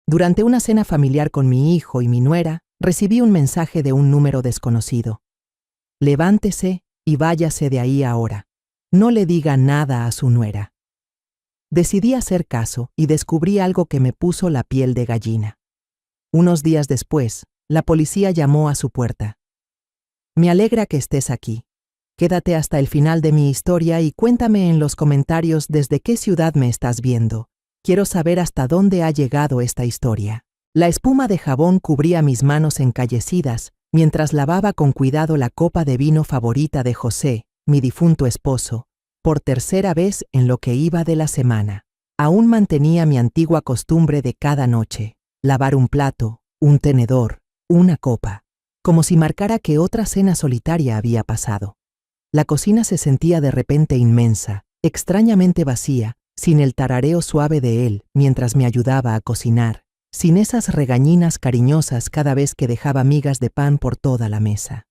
Durante una cena familiar con mi hijo y mi nuera, recibí un mensaje de un número desconocido. Levántese y váyase de ahí ahora. No le diga nada a su nuera. Decidí hacer caso y descubrí algo que me puso la piel de gallina. Unos días después, la policía llamó a su puerta. Me alegra que estés aquí. Quédate hasta el final de mi historia y cuéntame en los comentarios desde qué ciudad me estás viendo. Quiero saber hasta dónde ha llegado esta historia. La espuma de jabón cubría mis manos encallecidas mientras lavaba con cuidado la copa de vino favorita de José, mi difunto esposo, por tercera vez en lo que iba de la semana. Aún mantenía mi antigua costumbre de cada noche, lavar un plato, un tenedor, una copa, como si marcara que otra cena solitaria había pasado. La cocina se sentía de repente inmensa, extrañamente vacía, sin el tarareo suave de él mientras me ayudaba a cocinar, sin esas regañinas cariñosas cada vez que dejaba migas de pan por toda la mesa.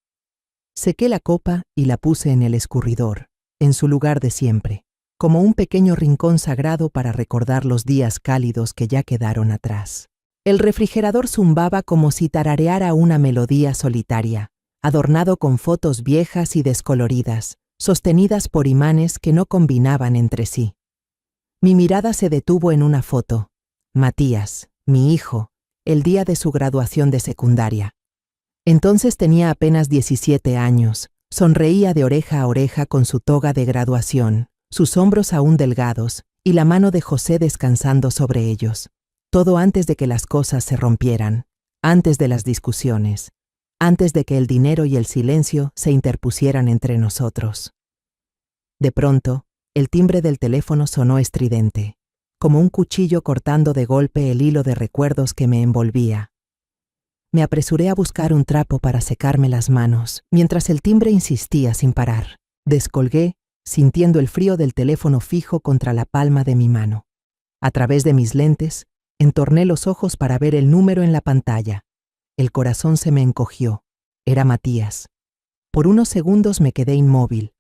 Sequé la copa y la puse en el escurridor, en su lugar de siempre, como un pequeño rincón sagrado para recordar los días cálidos que ya quedaron atrás. El refrigerador zumbaba como si tarareara una melodía solitaria, adornado con fotos viejas y descoloridas, sostenidas por imanes que no combinaban entre sí. Mi mirada se detuvo en una foto. Matías, mi hijo, el día de su graduación de secundaria. Entonces tenía apenas 17 años, sonreía de oreja a oreja con su toga de graduación, sus hombros aún delgados y la mano de José descansando sobre ellos. Todo antes de que las cosas se rompieran, antes de las discusiones, antes de que el dinero y el silencio se interpusieran entre nosotros. De pronto, el timbre del teléfono sonó estridente, como un cuchillo cortando de golpe el hilo de recuerdos que me envolvía. Me apresuré a buscar un trapo para secarme las manos, mientras el timbre insistía sin parar. Descolgué, sintiendo el frío del teléfono fijo contra la palma de mi mano. A través de mis lentes, entorné los ojos para ver el número en la pantalla. El corazón se me encogió. Era Matías. Por unos segundos me quedé inmóvil.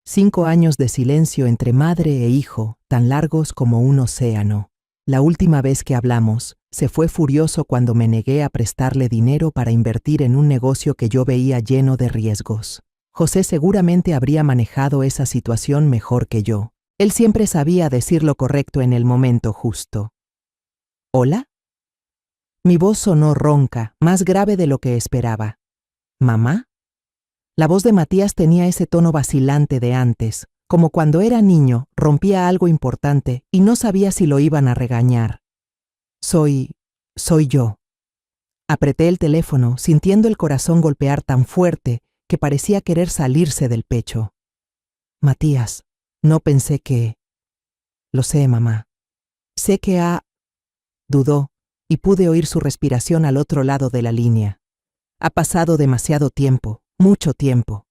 5 años de silencio entre madre e hijo, tan largos como un océano. La última vez que hablamos, se fue furioso cuando me negué a prestarle dinero para invertir en un negocio que yo veía lleno de riesgos. José seguramente habría manejado esa situación mejor que yo. Él siempre sabía decir lo correcto en el momento justo. ¿Hola? Mi voz sonó ronca, más grave de lo que esperaba. ¿Mamá? La voz de Matías tenía ese tono vacilante de antes, como cuando era niño, rompía algo importante y no sabía si lo iban a regañar. Soy yo. Apreté el teléfono, sintiendo el corazón golpear tan fuerte que parecía querer salirse del pecho. Matías, no pensé que... Lo sé, mamá. Sé que Dudó, y pude oír su respiración al otro lado de la línea. Ha pasado demasiado tiempo, mucho tiempo.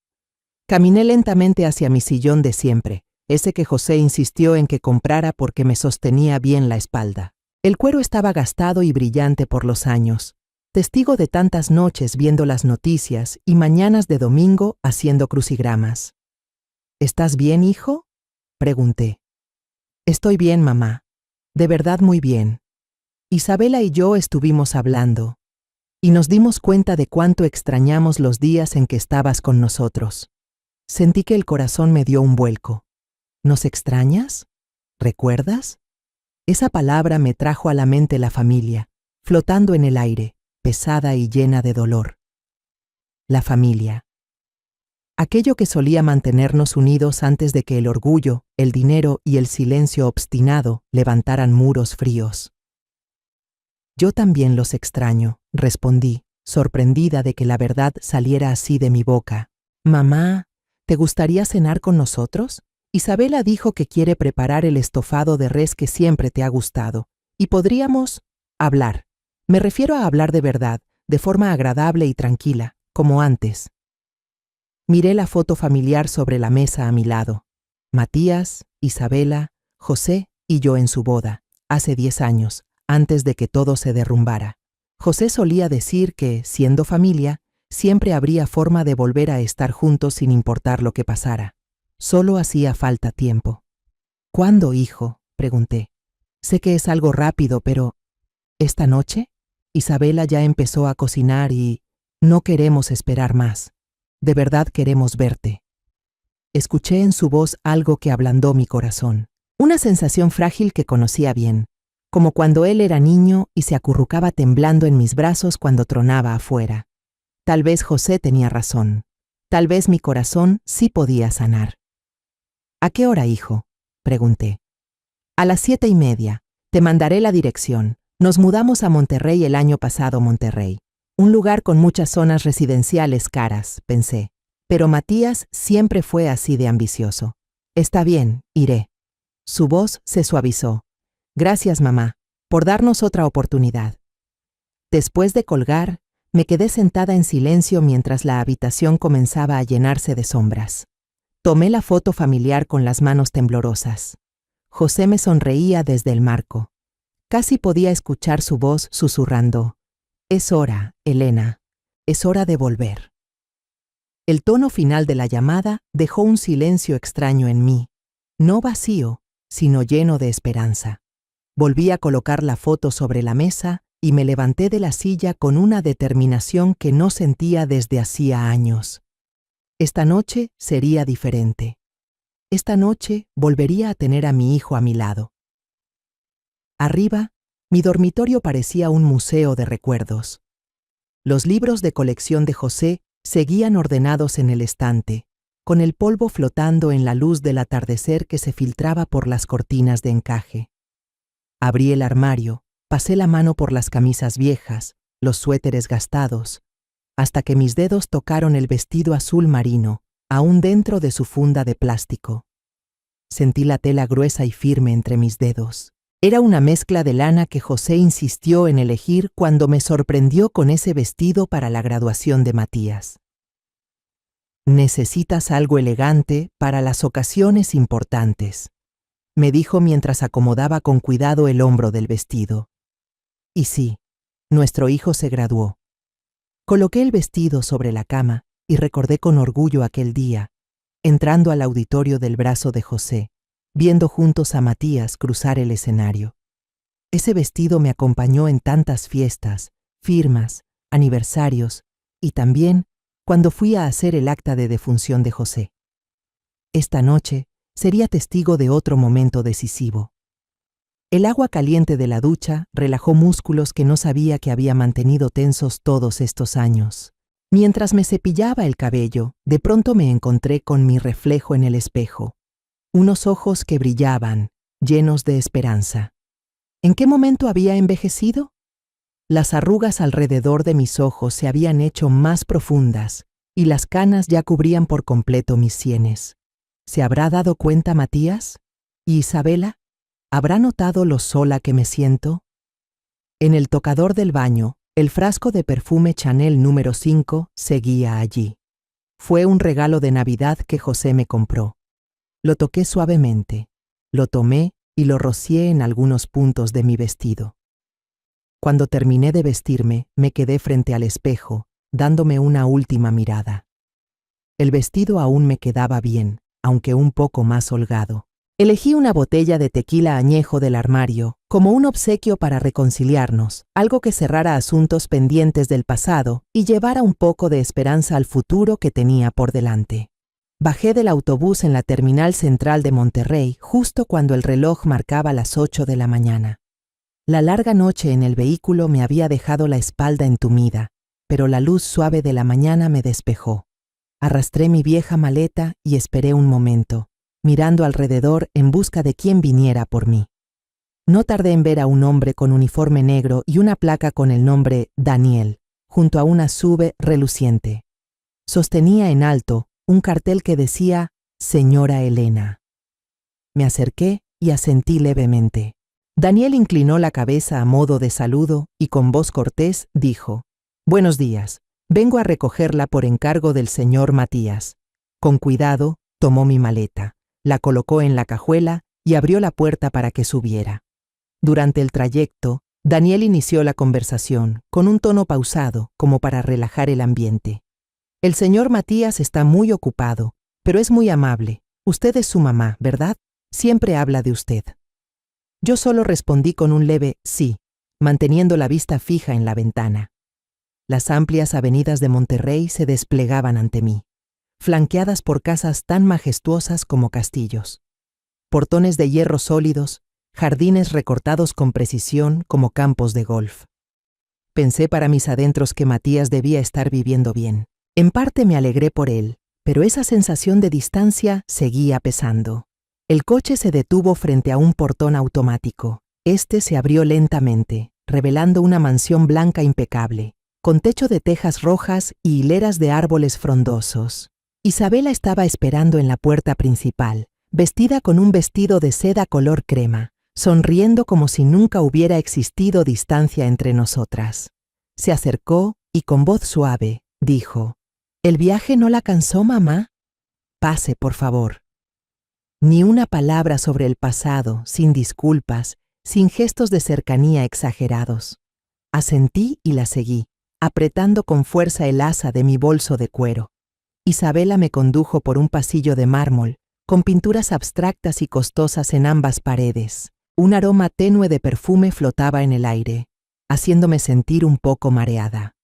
Caminé lentamente hacia mi sillón de siempre, ese que José insistió en que comprara porque me sostenía bien la espalda. El cuero estaba gastado y brillante por los años, testigo de tantas noches viendo las noticias y mañanas de domingo haciendo crucigramas. ¿Estás bien, hijo?, pregunté. Estoy bien, mamá. De verdad muy bien. Isabela y yo estuvimos hablando, y nos dimos cuenta de cuánto extrañamos los días en que estabas con nosotros. Sentí que el corazón me dio un vuelco. ¿Nos extrañas? ¿Recuerdas? Esa palabra me trajo a la mente la familia, flotando en el aire, pesada y llena de dolor. La familia. Aquello que solía mantenernos unidos antes de que el orgullo, el dinero y el silencio obstinado levantaran muros fríos. Yo también los extraño, respondí, sorprendida de que la verdad saliera así de mi boca. Mamá, ¿te gustaría cenar con nosotros? Isabela dijo que quiere preparar el estofado de res que siempre te ha gustado, y podríamos hablar. Me refiero a hablar de verdad, de forma agradable y tranquila, como antes. Miré la foto familiar sobre la mesa a mi lado. Matías, Isabela, José y yo en su boda, hace 10 años, antes de que todo se derrumbara. José solía decir que, siendo familia, siempre habría forma de volver a estar juntos sin importar lo que pasara. Solo hacía falta tiempo. ¿Cuándo, hijo?, pregunté. Sé que es algo rápido, pero... ¿Esta noche? Isabela ya empezó a cocinar y no queremos esperar más. De verdad queremos verte. Escuché en su voz algo que ablandó mi corazón. Una sensación frágil que conocía bien, como cuando él era niño y se acurrucaba temblando en mis brazos cuando tronaba afuera. Tal vez José tenía razón. Tal vez mi corazón sí podía sanar. ¿A qué hora, hijo?, pregunté. A las 7:30. Te mandaré la dirección. Nos mudamos a Monterrey el año pasado, Monterrey. Un lugar con muchas zonas residenciales caras, pensé. Pero Matías siempre fue así de ambicioso. Está bien, iré. Su voz se suavizó. Gracias, mamá, por darnos otra oportunidad. Después de colgar, me quedé sentada en silencio mientras la habitación comenzaba a llenarse de sombras. Tomé la foto familiar con las manos temblorosas. José me sonreía desde el marco. Casi podía escuchar su voz susurrando. Es hora, Elena. Es hora de volver. El tono final de la llamada dejó un silencio extraño en mí. No vacío, sino lleno de esperanza. Volví a colocar la foto sobre la mesa y me levanté de la silla con una determinación que no sentía desde hacía años. Esta noche sería diferente. Esta noche volvería a tener a mi hijo a mi lado. Arriba, mi dormitorio parecía un museo de recuerdos. Los libros de colección de José seguían ordenados en el estante, con el polvo flotando en la luz del atardecer que se filtraba por las cortinas de encaje. Abrí el armario, pasé la mano por las camisas viejas, los suéteres gastados, hasta que mis dedos tocaron el vestido azul marino, aún dentro de su funda de plástico. Sentí la tela gruesa y firme entre mis dedos. Era una mezcla de lana que José insistió en elegir cuando me sorprendió con ese vestido para la graduación de Matías. Necesitas algo elegante para las ocasiones importantes, me dijo mientras acomodaba con cuidado el hombro del vestido. Y sí, nuestro hijo se graduó. Coloqué el vestido sobre la cama y recordé con orgullo aquel día, entrando al auditorio del brazo de José, viendo juntos a Matías cruzar el escenario. Ese vestido me acompañó en tantas fiestas, firmas, aniversarios y también cuando fui a hacer el acta de defunción de José. Esta noche sería testigo de otro momento decisivo. El agua caliente de la ducha relajó músculos que no sabía que había mantenido tensos todos estos años. Mientras me cepillaba el cabello, de pronto me encontré con mi reflejo en el espejo. Unos ojos que brillaban, llenos de esperanza. ¿En qué momento había envejecido? Las arrugas alrededor de mis ojos se habían hecho más profundas y las canas ya cubrían por completo mis sienes. ¿Se habrá dado cuenta Matías? ¿Y Isabela? ¿Habrá notado lo sola que me siento? En el tocador del baño, el frasco de perfume Chanel número 5 seguía allí. Fue un regalo de Navidad que José me compró. Lo toqué suavemente, lo tomé y lo rocié en algunos puntos de mi vestido. Cuando terminé de vestirme, me quedé frente al espejo, dándome una última mirada. El vestido aún me quedaba bien, aunque un poco más holgado. Elegí una botella de tequila añejo del armario, como un obsequio para reconciliarnos, algo que cerrara asuntos pendientes del pasado y llevara un poco de esperanza al futuro que tenía por delante. Bajé del autobús en la terminal central de Monterrey justo cuando el reloj marcaba las 8 de la mañana. La larga noche en el vehículo me había dejado la espalda entumida, pero la luz suave de la mañana me despejó. Arrastré mi vieja maleta y esperé un momento, mirando alrededor en busca de quien viniera por mí. No tardé en ver a un hombre con uniforme negro y una placa con el nombre Daniel, junto a una SUV reluciente. Sostenía en alto un cartel que decía Señora Elena. Me acerqué y asentí levemente. Daniel inclinó la cabeza a modo de saludo y con voz cortés dijo: Buenos días, vengo a recogerla por encargo del señor Matías. Con cuidado, tomó mi maleta, la colocó en la cajuela y abrió la puerta para que subiera. Durante el trayecto, Daniel inició la conversación, con un tono pausado, como para relajar el ambiente. El señor Matías está muy ocupado, pero es muy amable. Usted es su mamá, ¿verdad? Siempre habla de usted. Yo solo respondí con un leve sí. manteniendo la vista fija en la ventana. Las amplias avenidas de Monterrey se desplegaban ante mí, flanqueadas por casas tan majestuosas como castillos. Portones de hierro sólidos, jardines recortados con precisión como campos de golf. Pensé para mis adentros que Matías debía estar viviendo bien. En parte me alegré por él, pero esa sensación de distancia seguía pesando. El coche se detuvo frente a un portón automático. Este se abrió lentamente, revelando una mansión blanca impecable, con techo de tejas rojas y hileras de árboles frondosos. Isabela estaba esperando en la puerta principal, vestida con un vestido de seda color crema, sonriendo como si nunca hubiera existido distancia entre nosotras. Se acercó y con voz suave dijo: ¿El viaje no la cansó, mamá? Pase, por favor. Ni una palabra sobre el pasado, sin disculpas, sin gestos de cercanía exagerados. Asentí y la seguí, apretando con fuerza el asa de mi bolso de cuero. Isabela me condujo por un pasillo de mármol, con pinturas abstractas y costosas en ambas paredes. Un aroma tenue de perfume flotaba en el aire, haciéndome sentir un poco mareada.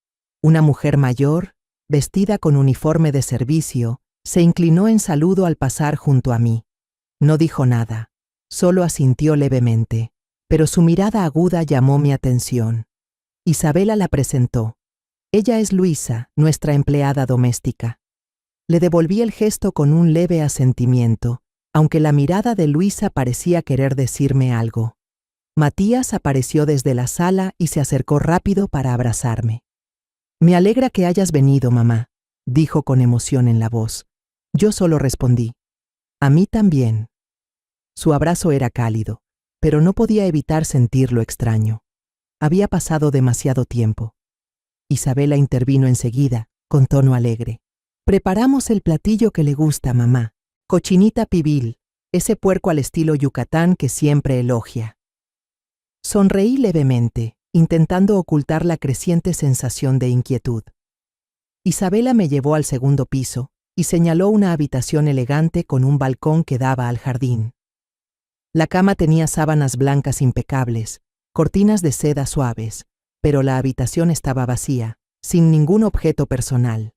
Una mujer mayor, vestida con uniforme de servicio, se inclinó en saludo al pasar junto a mí. No dijo nada, solo asintió levemente, pero su mirada aguda llamó mi atención. Isabela la presentó. Ella es Luisa, nuestra empleada doméstica. Le devolví el gesto con un leve asentimiento, aunque la mirada de Luisa parecía querer decirme algo. Matías apareció desde la sala y se acercó rápido para abrazarme. Me alegra que hayas venido, mamá, dijo con emoción en la voz. Yo solo respondí: a mí también. Su abrazo era cálido, pero no podía evitar sentirlo extraño. Había pasado demasiado tiempo. Isabela intervino enseguida, con tono alegre. Preparamos el platillo que le gusta, mamá. Cochinita pibil, ese puerco al estilo Yucatán que siempre elogia. Sonreí levemente, intentando ocultar la creciente sensación de inquietud. Isabela me llevó al segundo piso y señaló una habitación elegante con un balcón que daba al jardín. La cama tenía sábanas blancas impecables, cortinas de seda suaves, pero la habitación estaba vacía, sin ningún objeto personal.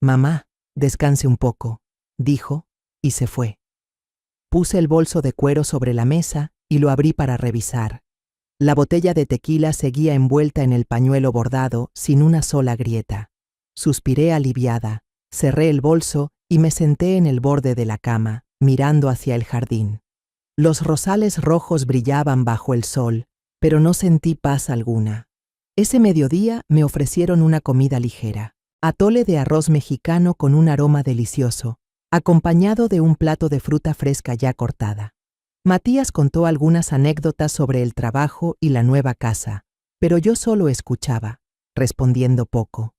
Mamá, descanse un poco, dijo, y se fue. Puse el bolso de cuero sobre la mesa y lo abrí para revisar. La botella de tequila seguía envuelta en el pañuelo bordado, sin una sola grieta. Suspiré aliviada, cerré el bolso y me senté en el borde de la cama, mirando hacia el jardín. Los rosales rojos brillaban bajo el sol, pero no sentí paz alguna. Ese mediodía me ofrecieron una comida ligera, atole de arroz mexicano con un aroma delicioso, acompañado de un plato de fruta fresca ya cortada. Matías contó algunas anécdotas sobre el trabajo y la nueva casa, pero yo solo escuchaba, respondiendo poco.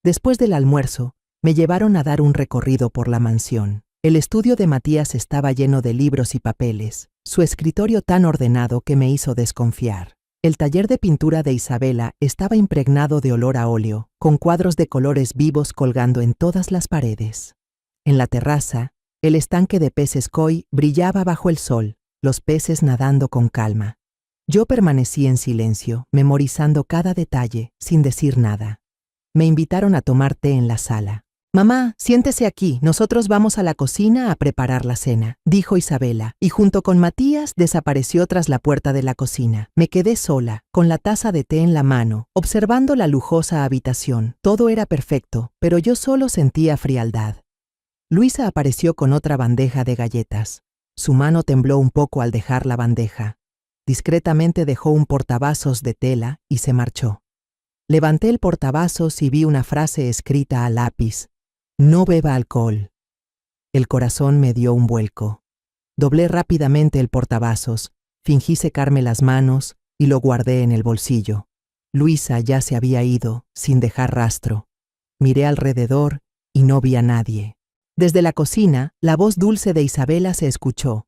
Después del almuerzo, me llevaron a dar un recorrido por la mansión. El estudio de Matías estaba lleno de libros y papeles, su escritorio tan ordenado que me hizo desconfiar. El taller de pintura de Isabela estaba impregnado de olor a óleo, con cuadros de colores vivos colgando en todas las paredes. En la terraza, el estanque de peces koi brillaba bajo el sol, los peces nadando con calma. Yo permanecí en silencio, memorizando cada detalle, sin decir nada. Me invitaron a tomar té en la sala. «Mamá, siéntese aquí, nosotros vamos a la cocina a preparar la cena», dijo Isabela, y junto con Matías desapareció tras la puerta de la cocina. Me quedé sola, con la taza de té en la mano, observando la lujosa habitación. Todo era perfecto, pero yo solo sentía frialdad. Luisa apareció con otra bandeja de galletas. Su mano tembló un poco al dejar la bandeja. Discretamente dejó un portavasos de tela y se marchó. Levanté el portavasos y vi una frase escrita a lápiz: «No beba alcohol». El corazón me dio un vuelco. Doblé rápidamente el portavasos, fingí secarme las manos y lo guardé en el bolsillo. Luisa ya se había ido, sin dejar rastro. Miré alrededor y no vi a nadie. Desde la cocina, la voz dulce de Isabela se escuchó.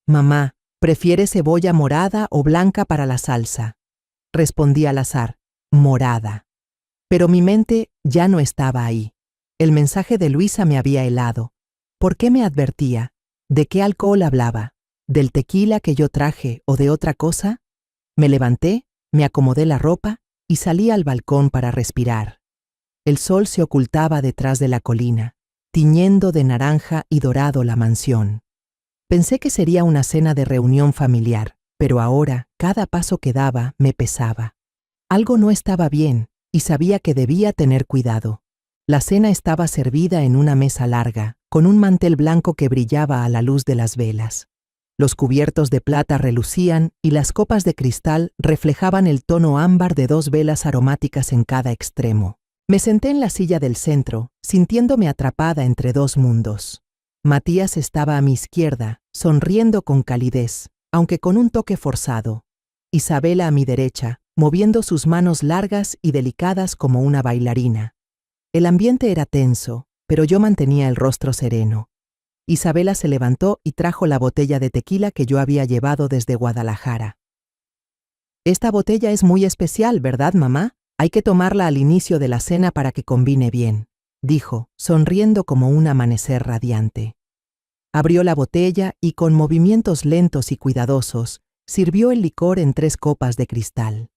«Mamá, ¿prefiere cebolla morada o blanca para la salsa?». Respondí al azar: «Morada». Pero mi mente ya no estaba ahí. El mensaje de Luisa me había helado. ¿Por qué me advertía? ¿De qué alcohol hablaba? ¿Del tequila que yo traje o de otra cosa? Me levanté Me acomodé la ropa y salí al balcón para respirar. El sol se ocultaba detrás de la colina, tiñendo de naranja y dorado la mansión. Pensé que sería una cena de reunión familiar, pero ahora cada paso que daba me pesaba. Algo no estaba bien y sabía que debía tener cuidado. La cena estaba servida en una mesa larga, con un mantel blanco que brillaba a la luz de las velas. Los cubiertos de plata relucían y las copas de cristal reflejaban el tono ámbar de 2 velas aromáticas en cada extremo. Me senté en la silla del centro, sintiéndome atrapada entre 2 mundos. Matías estaba a mi izquierda, sonriendo con calidez, aunque con un toque forzado. Isabela a mi derecha, moviendo sus manos largas y delicadas como una bailarina. El ambiente era tenso, pero yo mantenía el rostro sereno. Isabela se levantó y trajo la botella de tequila que yo había llevado desde Guadalajara. «Esta botella es muy especial, ¿verdad, mamá? Hay que tomarla al inicio de la cena para que combine bien», dijo, sonriendo como un amanecer radiante. Abrió la botella y, con movimientos lentos y cuidadosos, sirvió el licor en 3 copas de cristal.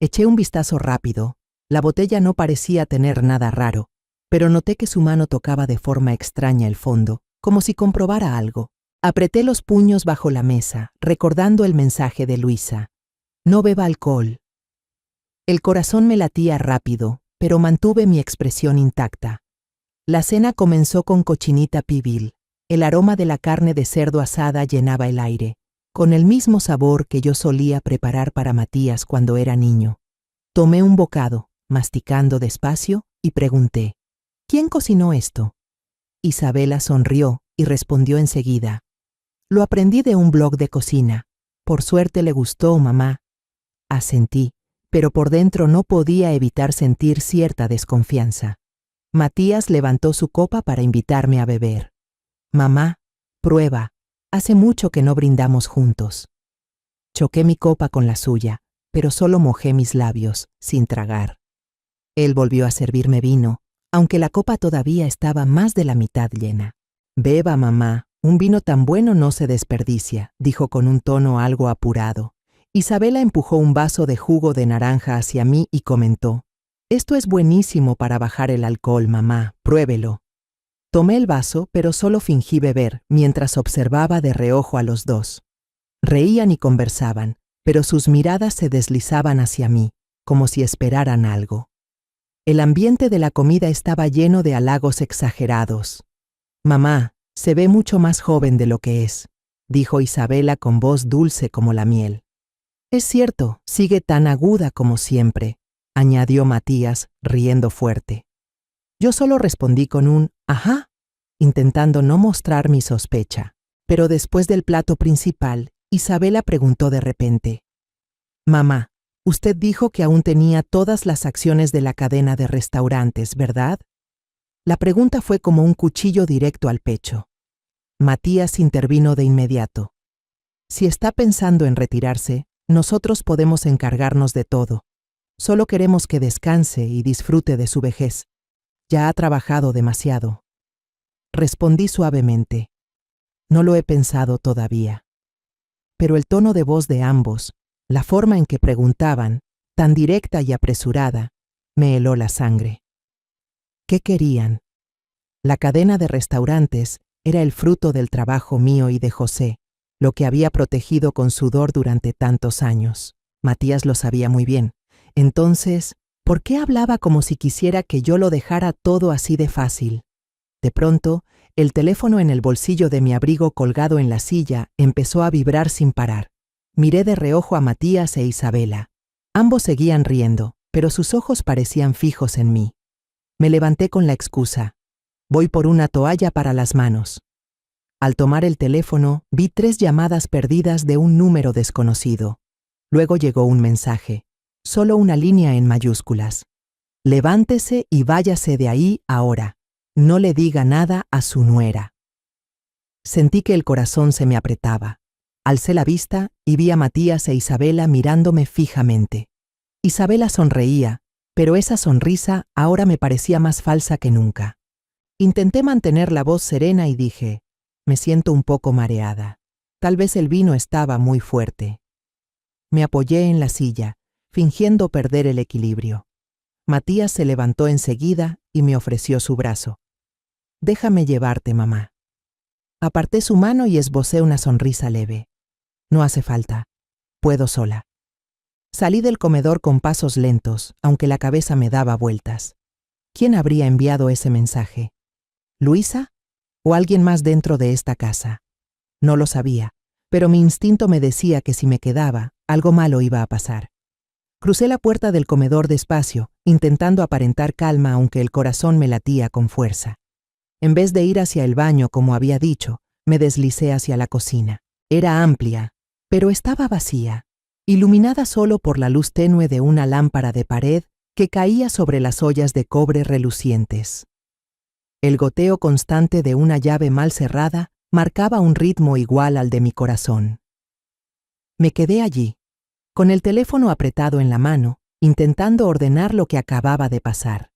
Eché un vistazo rápido. La botella no parecía tener nada raro, pero noté que su mano tocaba de forma extraña el fondo, como si comprobara algo. Apreté los puños bajo la mesa, recordando el mensaje de Luisa. «No beba alcohol». El corazón me latía rápido, pero mantuve mi expresión intacta. La cena comenzó con cochinita pibil. El aroma de la carne de cerdo asada llenaba el aire, con el mismo sabor que yo solía preparar para Matías cuando era niño. Tomé un bocado, masticando despacio, y pregunté: «¿Quién cocinó esto?». Isabela sonrió y respondió enseguida: «Lo aprendí de un blog de cocina. Por suerte le gustó, mamá». Asentí, pero por dentro no podía evitar sentir cierta desconfianza. Matías levantó su copa para invitarme a beber. «Mamá, prueba. Hace mucho que no brindamos juntos». Choqué mi copa con la suya, pero solo mojé mis labios, sin tragar. Él volvió a servirme vino, aunque la copa todavía estaba más de la mitad llena. «Beba, mamá, un vino tan bueno no se desperdicia», dijo con un tono algo apurado. Isabela empujó un vaso de jugo de naranja hacia mí y comentó: «Esto es buenísimo para bajar el alcohol, mamá, pruébelo». Tomé el vaso, pero solo fingí beber, mientras observaba de reojo a los dos. Reían y conversaban, pero sus miradas se deslizaban hacia mí, como si esperaran algo. El ambiente de la comida estaba lleno de halagos exagerados. «Mamá, se ve mucho más joven de lo que es», dijo Isabela con voz dulce como la miel. «Es cierto, sigue tan aguda como siempre», añadió Matías, riendo fuerte. Yo solo respondí con un «ajá», intentando no mostrar mi sospecha. Pero después del plato principal, Isabela preguntó de repente: «Mamá, usted dijo que aún tenía todas las acciones de la cadena de restaurantes, ¿verdad?». La pregunta fue como un cuchillo directo al pecho. Matías intervino de inmediato. «Si está pensando en retirarse, nosotros podemos encargarnos de todo. Solo queremos que descanse y disfrute de su vejez. Ya ha trabajado demasiado». Respondí suavemente: «No lo he pensado todavía». Pero el tono de voz de ambos, la forma en que preguntaban, tan directa y apresurada, me heló la sangre. ¿Qué querían? La cadena de restaurantes era el fruto del trabajo mío y de José, lo que había protegido con sudor durante tantos años. Matías lo sabía muy bien. Entonces, ¿por qué hablaba como si quisiera que yo lo dejara todo así de fácil? De pronto, el teléfono en el bolsillo de mi abrigo colgado en la silla empezó a vibrar sin parar. Miré de reojo a Matías e Isabela. Ambos seguían riendo, pero sus ojos parecían fijos en mí. Me levanté con la excusa: «Voy por una toalla para las manos». Al tomar el teléfono, vi 3 llamadas perdidas de un número desconocido. Luego llegó un mensaje, solo una línea en mayúsculas: «Levántese y váyase de ahí ahora. No le diga nada a su nuera». Sentí que el corazón se me apretaba. Alcé la vista y vi a Matías e Isabela mirándome fijamente. Isabela sonreía, pero esa sonrisa ahora me parecía más falsa que nunca. Intenté mantener la voz serena y dije: «Me siento un poco mareada. Tal vez el vino estaba muy fuerte». Me apoyé en la silla, fingiendo perder el equilibrio. Matías se levantó enseguida y me ofreció su brazo. «Déjame llevarte, mamá». Aparté su mano y esbocé una sonrisa leve. «No hace falta. Puedo sola». Salí del comedor con pasos lentos, aunque la cabeza me daba vueltas. ¿Quién habría enviado ese mensaje? ¿Luisa? ¿O alguien más dentro de esta casa? No lo sabía, pero mi instinto me decía que si me quedaba, algo malo iba a pasar. Crucé la puerta del comedor despacio, intentando aparentar calma aunque el corazón me latía con fuerza. En vez de ir hacia el baño como había dicho, me deslicé hacia la cocina. Era amplia, pero estaba vacía, iluminada solo por la luz tenue de una lámpara de pared que caía sobre las ollas de cobre relucientes. El goteo constante de una llave mal cerrada marcaba un ritmo igual al de mi corazón. Me quedé allí, con el teléfono apretado en la mano, intentando ordenar lo que acababa de pasar.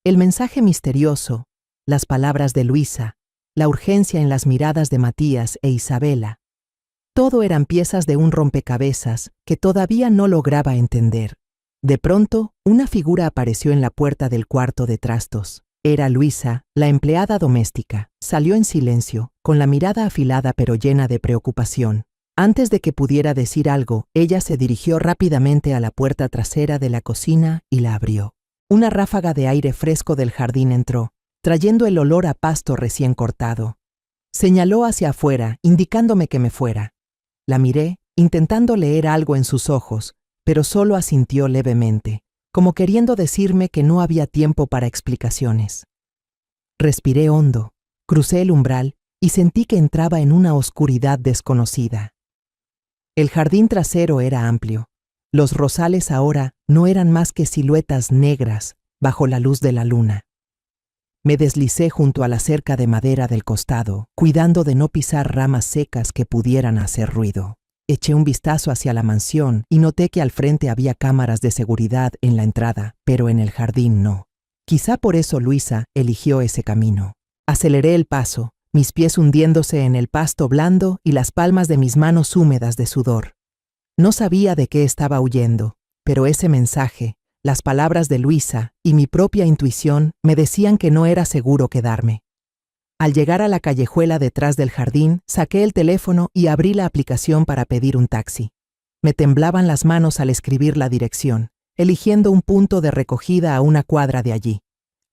El mensaje misterioso, las palabras de Luisa, la urgencia en las miradas de Matías e Isabela. Todo eran piezas de un rompecabezas que todavía no lograba entender. De pronto, una figura apareció en la puerta del cuarto de trastos. Era Luisa, la empleada doméstica. Salió en silencio, con la mirada afilada pero llena de preocupación. Antes de que pudiera decir algo, ella se dirigió rápidamente a la puerta trasera de la cocina y la abrió. Una ráfaga de aire fresco del jardín entró, trayendo el olor a pasto recién cortado. Señaló hacia afuera, indicándome que me fuera. La miré, intentando leer algo en sus ojos, pero solo asintió levemente, como queriendo decirme que no había tiempo para explicaciones. Respiré hondo, crucé el umbral y sentí que entraba en una oscuridad desconocida. El jardín trasero era amplio. Los rosales ahora no eran más que siluetas negras bajo la luz de la luna. Me deslicé junto a la cerca de madera del costado, cuidando de no pisar ramas secas que pudieran hacer ruido. Eché un vistazo hacia la mansión y noté que al frente había cámaras de seguridad en la entrada, pero en el jardín no. Quizá por eso Luisa eligió ese camino. Aceleré el paso, mis pies hundiéndose en el pasto blando y las palmas de mis manos húmedas de sudor. No sabía de qué estaba huyendo, pero ese mensaje, las palabras de Luisa y mi propia intuición me decían que no era seguro quedarme. Al llegar a la callejuela detrás del jardín, saqué el teléfono y abrí la aplicación para pedir un taxi. Me temblaban las manos al escribir la dirección, eligiendo un punto de recogida a una cuadra de allí.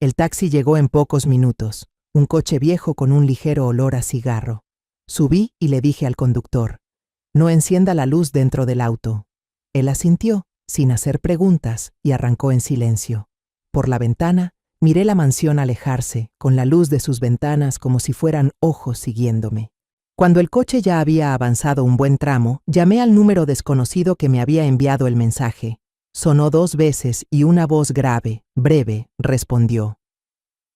El taxi llegó en pocos minutos, un coche viejo con un ligero olor a cigarro. Subí y le dije al conductor: «No encienda la luz dentro del auto». Él asintió, sin hacer preguntas, y arrancó en silencio. Por la ventana, miré la mansión alejarse, con la luz de sus ventanas como si fueran ojos siguiéndome. Cuando el coche ya había avanzado un buen tramo, llamé al número desconocido que me había enviado el mensaje. Sonó 2 veces y una voz grave, breve, respondió.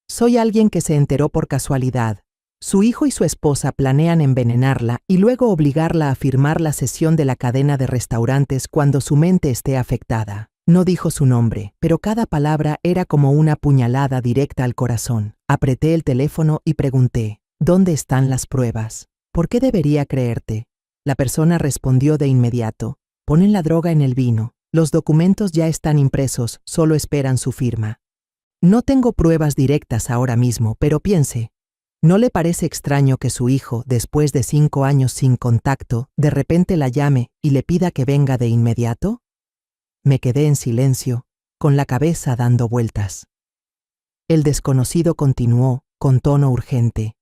«Soy alguien que se enteró por casualidad. Su hijo y su esposa planean envenenarla y luego obligarla a firmar la cesión de la cadena de restaurantes cuando su mente esté afectada». No dijo su nombre, pero cada palabra era como una puñalada directa al corazón. Apreté el teléfono y pregunté: «¿Dónde están las pruebas? ¿Por qué debería creerte?». La persona respondió de inmediato: «Ponen la droga en el vino. Los documentos ya están impresos, solo esperan su firma». No tengo pruebas directas ahora mismo, pero piense, ¿no le parece extraño que su hijo, después de 5 años sin contacto, de repente la llame y le pida que venga de inmediato? Me quedé en silencio, con la cabeza dando vueltas. El desconocido continuó, con tono urgente.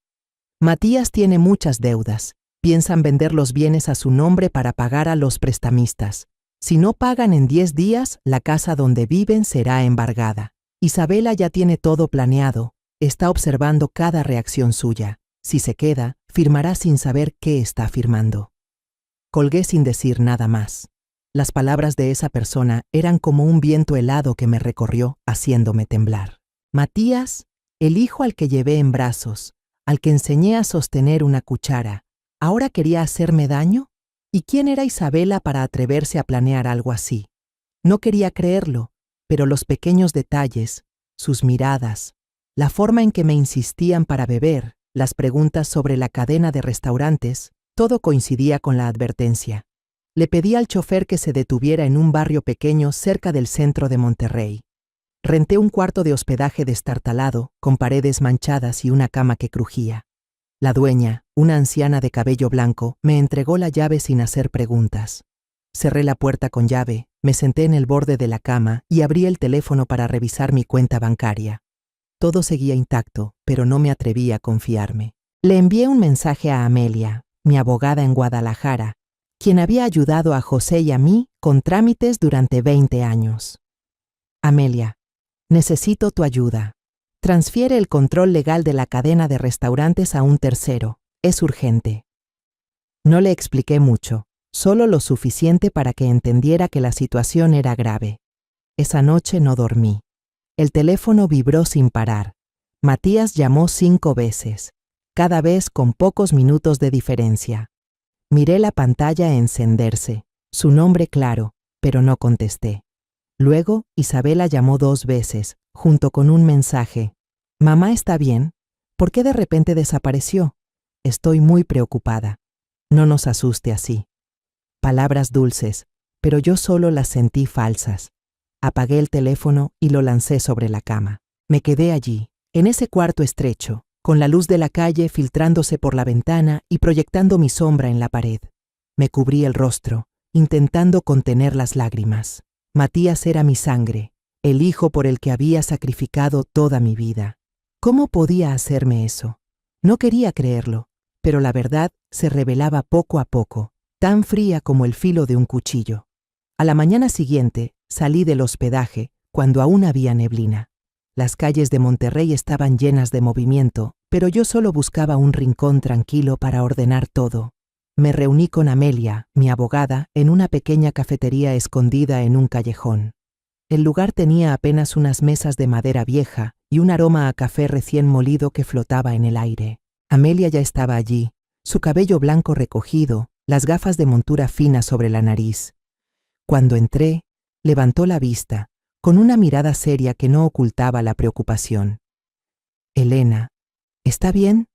«Matías tiene muchas deudas. Piensan vender los bienes a su nombre para pagar a los prestamistas. Si no pagan en 10 días, la casa donde viven será embargada. Isabela ya tiene todo planeado. Está observando cada reacción suya. Si se queda, firmará sin saber qué está firmando». Colgué sin decir nada más. Las palabras de esa persona eran como un viento helado que me recorrió, haciéndome temblar. Matías, el hijo al que llevé en brazos, al que enseñé a sostener una cuchara, ¿ahora quería hacerme daño? ¿Y quién era Isabela para atreverse a planear algo así? No quería creerlo, pero los pequeños detalles, sus miradas, la forma en que me insistían para beber, las preguntas sobre la cadena de restaurantes, todo coincidía con la advertencia. Le pedí al chofer que se detuviera en un barrio pequeño cerca del centro de Monterrey. Renté un cuarto de hospedaje destartalado, con paredes manchadas y una cama que crujía. La dueña, una anciana de cabello blanco, me entregó la llave sin hacer preguntas. Cerré la puerta con llave, me senté en el borde de la cama y abrí el teléfono para revisar mi cuenta bancaria. Todo seguía intacto, pero no me atreví a confiarme. Le envié un mensaje a Amelia, mi abogada en Guadalajara, quien había ayudado a José y a mí con trámites durante 20 años. Amelia, necesito tu ayuda. Transfiere el control legal de la cadena de restaurantes a un tercero. Es urgente. No le expliqué mucho, solo lo suficiente para que entendiera que la situación era grave. Esa noche no dormí. El teléfono vibró sin parar. Matías llamó 5 veces, cada vez con pocos minutos de diferencia. Miré la pantalla encenderse, su nombre claro, pero no contesté. Luego, Isabela llamó 2 veces, junto con un mensaje. «Mamá está bien. ¿Por qué de repente desapareció? Estoy muy preocupada. No nos asuste así». Palabras dulces, pero yo solo las sentí falsas. Apagué el teléfono y lo lancé sobre la cama. Me quedé allí, en ese cuarto estrecho, con la luz de la calle filtrándose por la ventana y proyectando mi sombra en la pared. Me cubrí el rostro, intentando contener las lágrimas. Matías era mi sangre, el hijo por el que había sacrificado toda mi vida. ¿Cómo podía hacerme eso? No quería creerlo, pero la verdad se revelaba poco a poco, tan fría como el filo de un cuchillo. A la mañana siguiente salí del hospedaje cuando aún había neblina. Las calles de Monterrey estaban llenas de movimiento, pero yo solo buscaba un rincón tranquilo para ordenar todo. Me reuní con Amelia, mi abogada, en una pequeña cafetería escondida en un callejón. El lugar tenía apenas unas mesas de madera vieja y un aroma a café recién molido que flotaba en el aire. Amelia ya estaba allí, su cabello blanco recogido, las gafas de montura fina sobre la nariz. Cuando entré, levantó la vista, con una mirada seria que no ocultaba la preocupación. «Elena, ¿está bien?»,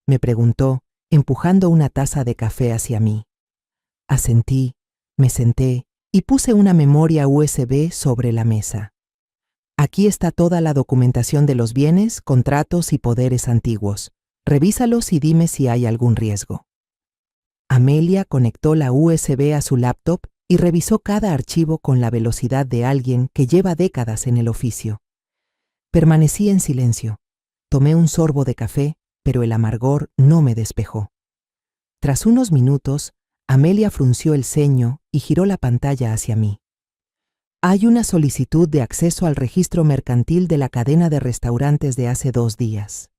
me preguntó, empujando una taza de café hacia mí. Asentí, me senté y puse una memoria USB sobre la mesa. «Aquí está toda la documentación de los bienes, contratos y poderes antiguos. Revísalos y dime si hay algún riesgo». Amelia conectó la USB a su laptop y revisó cada archivo con la velocidad de alguien que lleva décadas en el oficio. Permanecí en silencio. Tomé un sorbo de café, pero el amargor no me despejó. Tras unos minutos, Amelia frunció el ceño y giró la pantalla hacia mí. «Hay una solicitud de acceso al registro mercantil de la cadena de restaurantes de hace 2 días.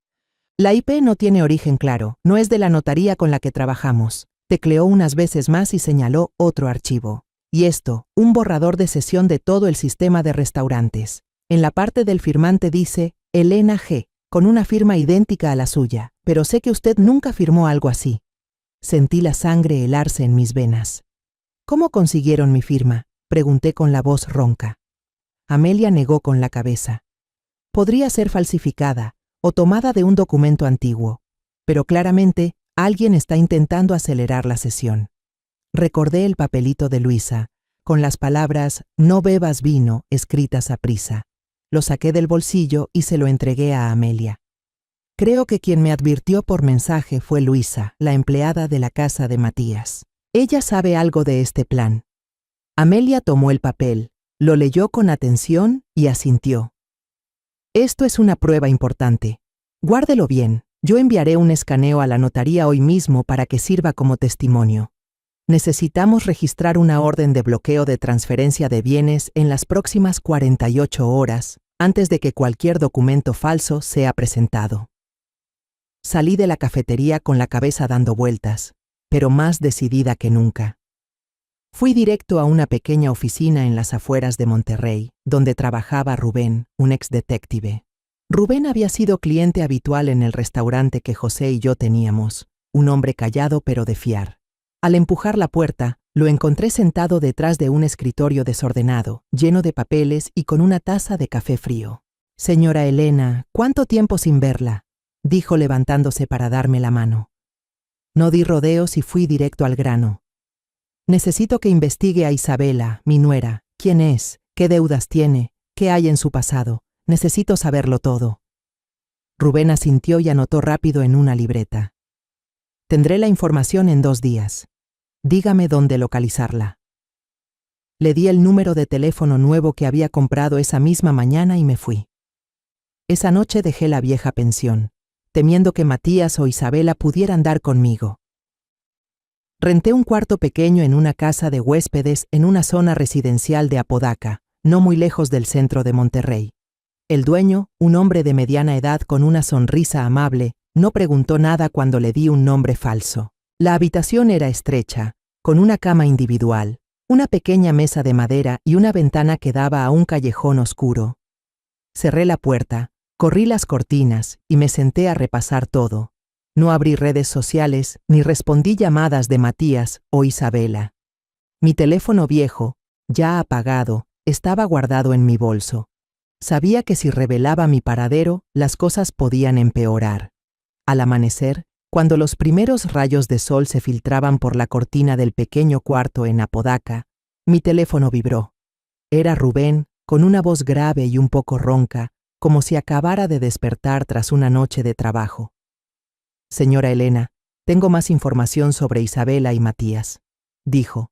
La IP no tiene origen claro, no es de la notaría con la que trabajamos». Tecleó unas veces más y señaló otro archivo. «Y esto, un borrador de sesión de todo el sistema de restaurantes. En la parte del firmante dice Elena G., con una firma idéntica a la suya, pero sé que usted nunca firmó algo así». Sentí la sangre helarse en mis venas. «¿Cómo consiguieron mi firma?», pregunté con la voz ronca. Amelia negó con la cabeza. «Podría ser falsificada o tomada de un documento antiguo, pero claramente alguien está intentando acelerar la sesión». Recordé el papelito de Luisa, con las palabras «no bebas vino» escritas a prisa. Lo saqué del bolsillo y se lo entregué a Amelia. Creo que quien me advirtió por mensaje fue Luisa, la empleada de la casa de Matías. Ella sabe algo de este plan. Amelia tomó el papel, lo leyó con atención y asintió. «Esto es una prueba importante. Guárdelo bien. Yo enviaré un escaneo a la notaría hoy mismo para que sirva como testimonio. Necesitamos registrar una orden de bloqueo de transferencia de bienes en las próximas 48 horas antes de que cualquier documento falso sea presentado». Salí de la cafetería con la cabeza dando vueltas, pero más decidida que nunca. Fui directo a una pequeña oficina en las afueras de Monterrey, donde trabajaba Rubén, un ex-detective. Rubén había sido cliente habitual en el restaurante que José y yo teníamos, un hombre callado pero de fiar. Al empujar la puerta, lo encontré sentado detrás de un escritorio desordenado, lleno de papeles y con una taza de café frío. «Señora Elena, ¿cuánto tiempo sin verla?», dijo levantándose para darme la mano. No di rodeos y fui directo al grano. Necesito que investigue a Isabela, mi nuera. ¿Quién es? ¿Qué deudas tiene? ¿Qué hay en su pasado? Necesito saberlo todo. Rubén asintió y anotó rápido en una libreta. Tendré la información en 2 días. Dígame dónde localizarla. Le di el número de teléfono nuevo que había comprado esa misma mañana y me fui. Esa noche dejé la vieja pensión, temiendo que Matías o Isabela pudieran dar conmigo. Renté un cuarto pequeño en una casa de huéspedes en una zona residencial de Apodaca, no muy lejos del centro de Monterrey. El dueño, un hombre de mediana edad con una sonrisa amable, no preguntó nada cuando le di un nombre falso. La habitación era estrecha, con una cama individual, una pequeña mesa de madera y una ventana que daba a un callejón oscuro. Cerré la puerta, corrí las cortinas y me senté a repasar todo. No abrí redes sociales ni respondí llamadas de Matías o Isabela. Mi teléfono viejo, ya apagado, estaba guardado en mi bolso. Sabía que si revelaba mi paradero, las cosas podían empeorar. Al amanecer, cuando los primeros rayos de sol se filtraban por la cortina del pequeño cuarto en Apodaca, mi teléfono vibró. Era Rubén, con una voz grave y un poco ronca, como si acabara de despertar tras una noche de trabajo. Señora Elena, tengo más información sobre Isabela y Matías, dijo.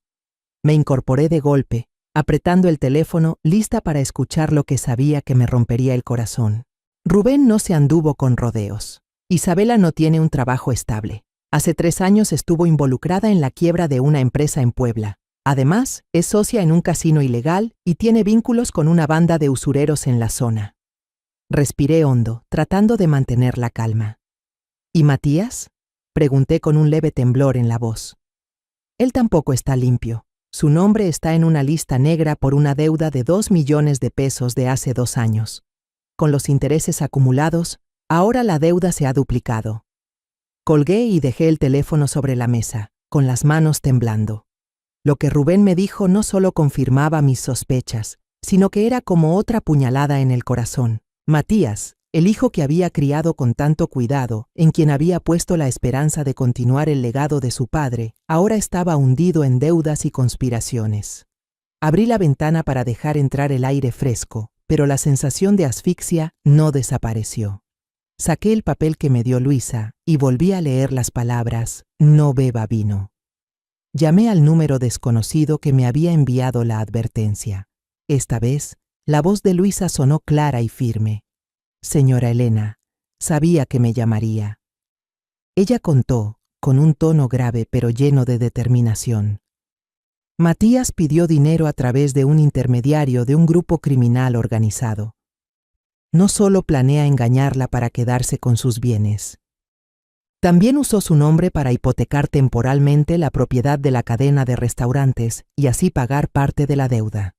Me incorporé de golpe, apretando el teléfono, lista para escuchar lo que sabía que me rompería el corazón. Rubén no se anduvo con rodeos. Isabela no tiene un trabajo estable. Hace 3 años estuvo involucrada en la quiebra de una empresa en Puebla. Además, es socia en un casino ilegal y tiene vínculos con una banda de usureros en la zona. Respiré hondo, tratando de mantener la calma. ¿Y Matías? Pregunté con un leve temblor en la voz. Él tampoco está limpio. Su nombre está en una lista negra por una deuda de 2 millones de pesos de hace 2 años. Con los intereses acumulados, ahora la deuda se ha duplicado. Colgué y dejé el teléfono sobre la mesa, con las manos temblando. Lo que Rubén me dijo no solo confirmaba mis sospechas, sino que era como otra puñalada en el corazón. Matías, el hijo que había criado con tanto cuidado, en quien había puesto la esperanza de continuar el legado de su padre, ahora estaba hundido en deudas y conspiraciones. Abrí la ventana para dejar entrar el aire fresco, pero la sensación de asfixia no desapareció. Saqué el papel que me dio Luisa y volví a leer las palabras «No beba vino». Llamé al número desconocido que me había enviado la advertencia. Esta vez, la voz de Luisa sonó clara y firme. Señora Elena, sabía que me llamaría. Ella contó, con un tono grave pero lleno de determinación. Matías pidió dinero a través de un intermediario de un grupo criminal organizado. No solo planea engañarla para quedarse con sus bienes. También usó su nombre para hipotecar temporalmente la propiedad de la cadena de restaurantes y así pagar parte de la deuda.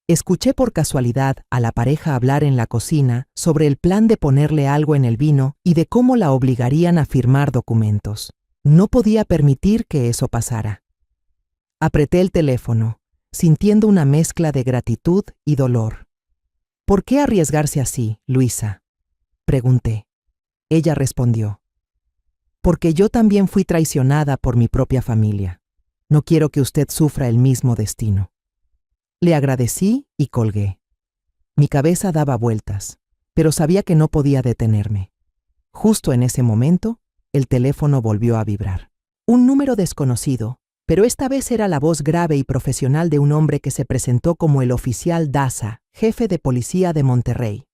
Escuché por casualidad a la pareja hablar en la cocina sobre el plan de ponerle algo en el vino y de cómo la obligarían a firmar documentos. No podía permitir que eso pasara. Apreté el teléfono, sintiendo una mezcla de gratitud y dolor. ¿Por qué arriesgarse así, Luisa?, pregunté. Ella respondió. Porque yo también fui traicionada por mi propia familia. No quiero que usted sufra el mismo destino. Le agradecí y colgué. Mi cabeza daba vueltas, pero sabía que no podía detenerme. Justo en ese momento, el teléfono volvió a vibrar. Un número desconocido, pero esta vez era la voz grave y profesional de un hombre que se presentó como el oficial Daza, jefe de policía de Monterrey.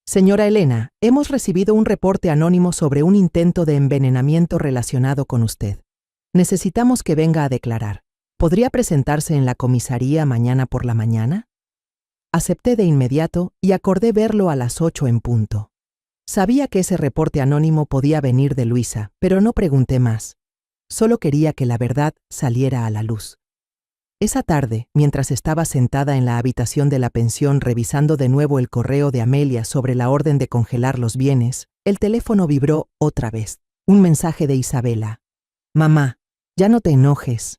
Señora Elena, hemos recibido un reporte anónimo sobre un intento de envenenamiento relacionado con usted. Necesitamos que venga a declarar. ¿Podría presentarse en la comisaría mañana por la mañana? Acepté de inmediato y acordé verlo a las 8 en punto. Sabía que ese reporte anónimo podía venir de Luisa, pero no pregunté más. Solo quería que la verdad saliera a la luz. Esa tarde, mientras estaba sentada en la habitación de la pensión revisando de nuevo el correo de Amelia sobre la orden de congelar los bienes, el teléfono vibró otra vez. Un mensaje de Isabela. Mamá, ya no te enojes.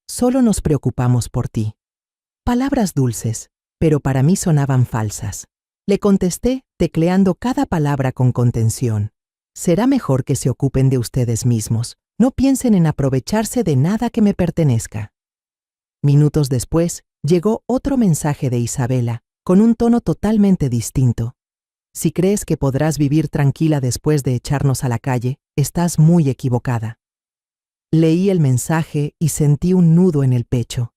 Solo nos preocupamos por ti. Palabras dulces, pero para mí sonaban falsas. Le contesté, tecleando cada palabra con contención. Será mejor que se ocupen de ustedes mismos. No piensen en aprovecharse de nada que me pertenezca. Minutos después, llegó otro mensaje de Isabela, con un tono totalmente distinto. Si crees que podrás vivir tranquila después de echarnos a la calle, estás muy equivocada. Leí el mensaje y sentí un nudo en el pecho.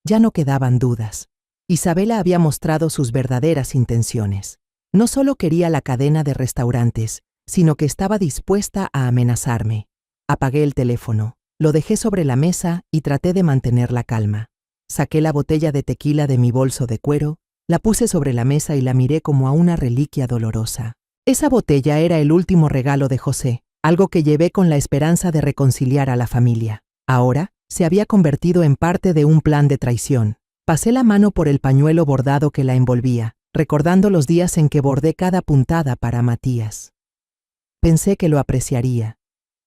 Ya no quedaban dudas. Isabela había mostrado sus verdaderas intenciones. No solo quería la cadena de restaurantes, sino que estaba dispuesta a amenazarme. Apagué el teléfono, lo dejé sobre la mesa y traté de mantener la calma. Saqué la botella de tequila de mi bolso de cuero, la puse sobre la mesa y la miré como a una reliquia dolorosa. Esa botella era el último regalo de José, algo que llevé con la esperanza de reconciliar a la familia. Ahora, se había convertido en parte de un plan de traición. Pasé la mano por el pañuelo bordado que la envolvía, recordando los días en que bordé cada puntada para Matías. Pensé que lo apreciaría,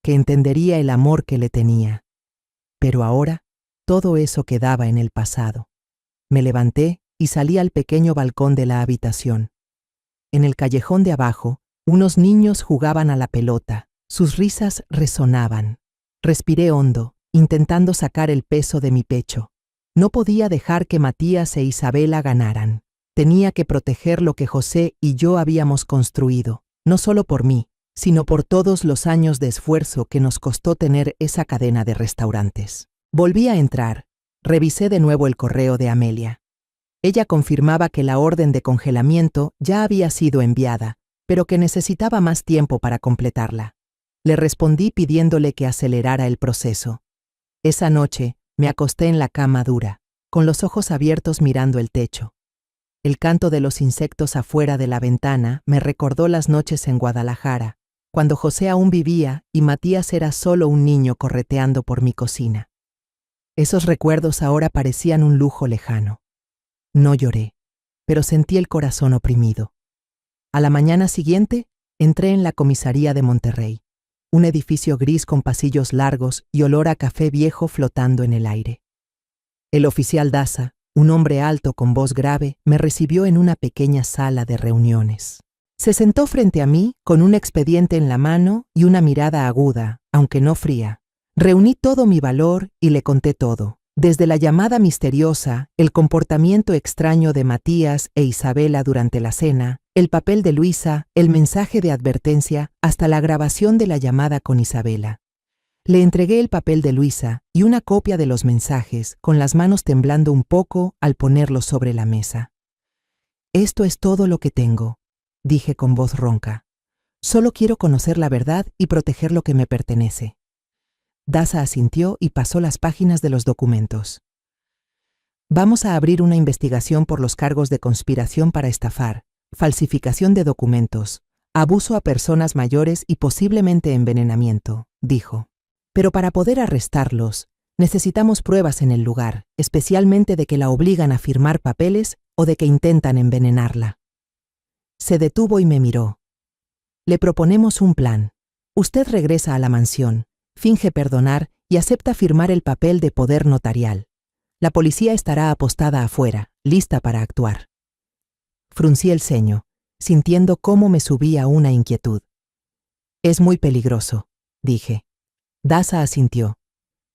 que entendería el amor que le tenía. Pero ahora, todo eso quedaba en el pasado. Me levanté y salí al pequeño balcón de la habitación. En el callejón de abajo, unos niños jugaban a la pelota. Sus risas resonaban. Respiré hondo, intentando sacar el peso de mi pecho. No podía dejar que Matías e Isabela ganaran. Tenía que proteger lo que José y yo habíamos construido, no solo por mí, sino por todos los años de esfuerzo que nos costó tener esa cadena de restaurantes. Volví a entrar. Revisé de nuevo el correo de Amelia. Ella confirmaba que la orden de congelamiento ya había sido enviada, pero que necesitaba más tiempo para completarla. Le respondí pidiéndole que acelerara el proceso. Esa noche me acosté en la cama dura, con los ojos abiertos mirando el techo. El canto de los insectos afuera de la ventana me recordó las noches en Guadalajara, cuando José aún vivía y Matías era solo un niño correteando por mi cocina. Esos recuerdos ahora parecían un lujo lejano. No lloré, pero sentí el corazón oprimido. A la mañana siguiente, entré en la comisaría de Monterrey, un edificio gris con pasillos largos y olor a café viejo flotando en el aire. El oficial Daza, un hombre alto con voz grave, me recibió en una pequeña sala de reuniones. Se sentó frente a mí con un expediente en la mano y una mirada aguda, aunque no fría. Reuní todo mi valor y le conté todo, desde la llamada misteriosa, el comportamiento extraño de Matías e Isabela durante la cena, el papel de Luisa, el mensaje de advertencia, hasta la grabación de la llamada con Isabela. Le entregué el papel de Luisa y una copia de los mensajes, con las manos temblando un poco al ponerlos sobre la mesa. «Esto es todo lo que tengo», dije con voz ronca. «Solo quiero conocer la verdad y proteger lo que me pertenece». Daza asintió y pasó las páginas de los documentos. «Vamos a abrir una investigación por los cargos de conspiración para estafar, falsificación de documentos, abuso a personas mayores y posiblemente envenenamiento», dijo. «Pero para poder arrestarlos, necesitamos pruebas en el lugar, especialmente de que la obligan a firmar papeles o de que intentan envenenarla». Se detuvo y me miró. «Le proponemos un plan. Usted regresa a la mansión, finge perdonar y acepta firmar el papel de poder notarial. La policía estará apostada afuera, lista para actuar». Fruncí el ceño, sintiendo cómo me subía una inquietud. «Es muy peligroso», dije. Daza asintió.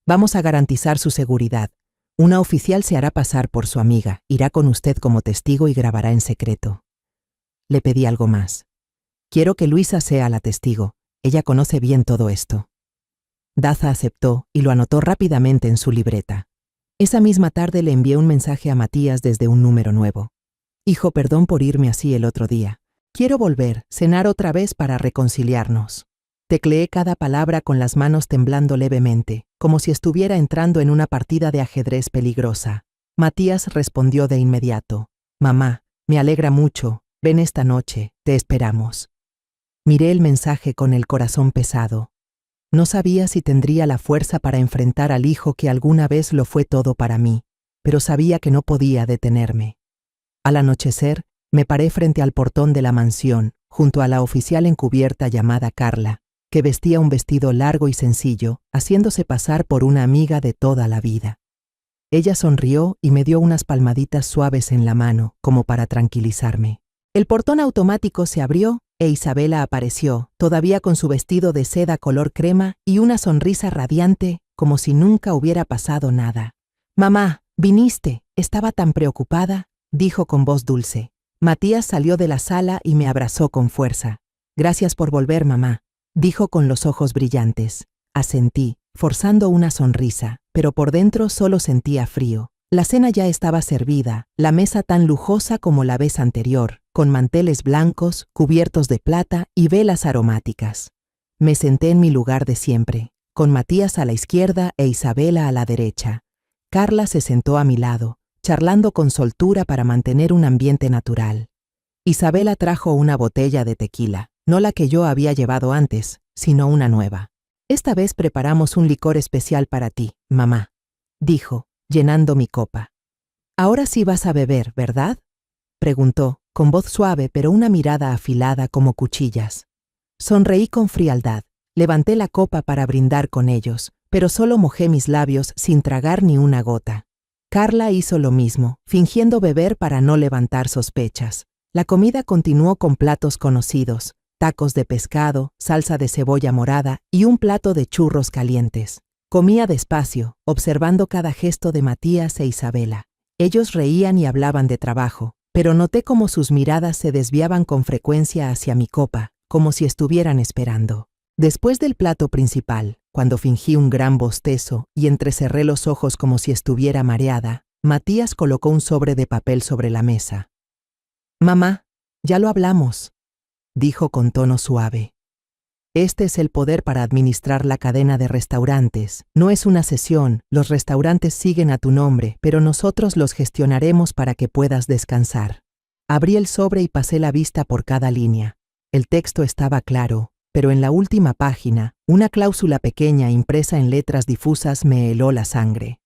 «Vamos a garantizar su seguridad. Una oficial se hará pasar por su amiga, irá con usted como testigo y grabará en secreto». Le pedí algo más. «Quiero que Luisa sea la testigo. Ella conoce bien todo esto». Daza aceptó y lo anotó rápidamente en su libreta. Esa misma tarde le envié un mensaje a Matías desde un número nuevo. «Hijo, perdón por irme así el otro día. Quiero volver, cenar otra vez para reconciliarnos». Tecleé cada palabra con las manos temblando levemente, como si estuviera entrando en una partida de ajedrez peligrosa. Matías respondió de inmediato. «Mamá, me alegra mucho. Ven esta noche, te esperamos». Miré el mensaje con el corazón pesado. No sabía si tendría la fuerza para enfrentar al hijo que alguna vez lo fue todo para mí, pero sabía que no podía detenerme. Al anochecer, me paré frente al portón de la mansión, junto a la oficial encubierta llamada Carla, que vestía un vestido largo y sencillo, haciéndose pasar por una amiga de toda la vida. Ella sonrió y me dio unas palmaditas suaves en la mano, como para tranquilizarme. El portón automático se abrió e Isabela apareció, todavía con su vestido de seda color crema y una sonrisa radiante, como si nunca hubiera pasado nada. «Mamá, viniste», estaba tan preocupada, dijo con voz dulce. Matías salió de la sala y me abrazó con fuerza. «Gracias por volver, mamá», dijo con los ojos brillantes. Asentí, forzando una sonrisa, pero por dentro solo sentía frío. La cena ya estaba servida, la mesa tan lujosa como la vez anterior, con manteles blancos, cubiertos de plata y velas aromáticas. Me senté en mi lugar de siempre, con Matías a la izquierda e Isabela a la derecha. Carla se sentó a mi lado, charlando con soltura para mantener un ambiente natural. Isabela trajo una botella de tequila, no la que yo había llevado antes, sino una nueva. «Esta vez preparamos un licor especial para ti, mamá», dijo, llenando mi copa. «Ahora sí vas a beber, ¿verdad?», preguntó, con voz suave pero una mirada afilada como cuchillas. Sonreí con frialdad, levanté la copa para brindar con ellos, pero solo mojé mis labios sin tragar ni una gota. Carla hizo lo mismo, fingiendo beber para no levantar sospechas. La comida continuó con platos conocidos, tacos de pescado, salsa de cebolla morada y un plato de churros calientes. Comía despacio, observando cada gesto de Matías e Isabela. Ellos reían y hablaban de trabajo, pero noté cómo sus miradas se desviaban con frecuencia hacia mi copa, como si estuvieran esperando. Después del plato principal, cuando fingí un gran bostezo y entrecerré los ojos como si estuviera mareada, Matías colocó un sobre de papel sobre la mesa. «Mamá, ya lo hablamos», dijo con tono suave. «Este es el poder para administrar la cadena de restaurantes. No es una cesión, los restaurantes siguen a tu nombre, pero nosotros los gestionaremos para que puedas descansar». Abrí el sobre y pasé la vista por cada línea. El texto estaba claro, pero en la última página, una cláusula pequeña impresa en letras difusas me heló la sangre.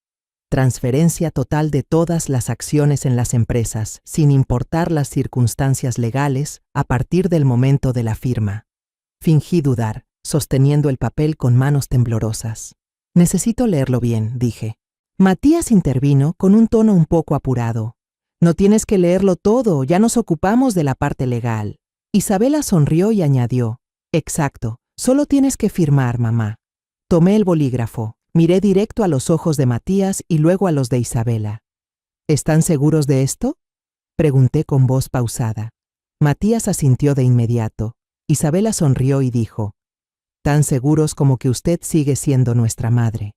Transferencia total de todas las acciones en las empresas, sin importar las circunstancias legales, a partir del momento de la firma. Fingí dudar, sosteniendo el papel con manos temblorosas. «Necesito leerlo bien», dije. Matías intervino con un tono un poco apurado. «No tienes que leerlo todo, ya nos ocupamos de la parte legal». Isabela sonrió y añadió: «Exacto, solo tienes que firmar, mamá». Tomé el bolígrafo, miré directo a los ojos de Matías y luego a los de Isabela. «¿Están seguros de esto?», pregunté con voz pausada. Matías asintió de inmediato. Isabela sonrió y dijo: «Tan seguros como que usted sigue siendo nuestra madre».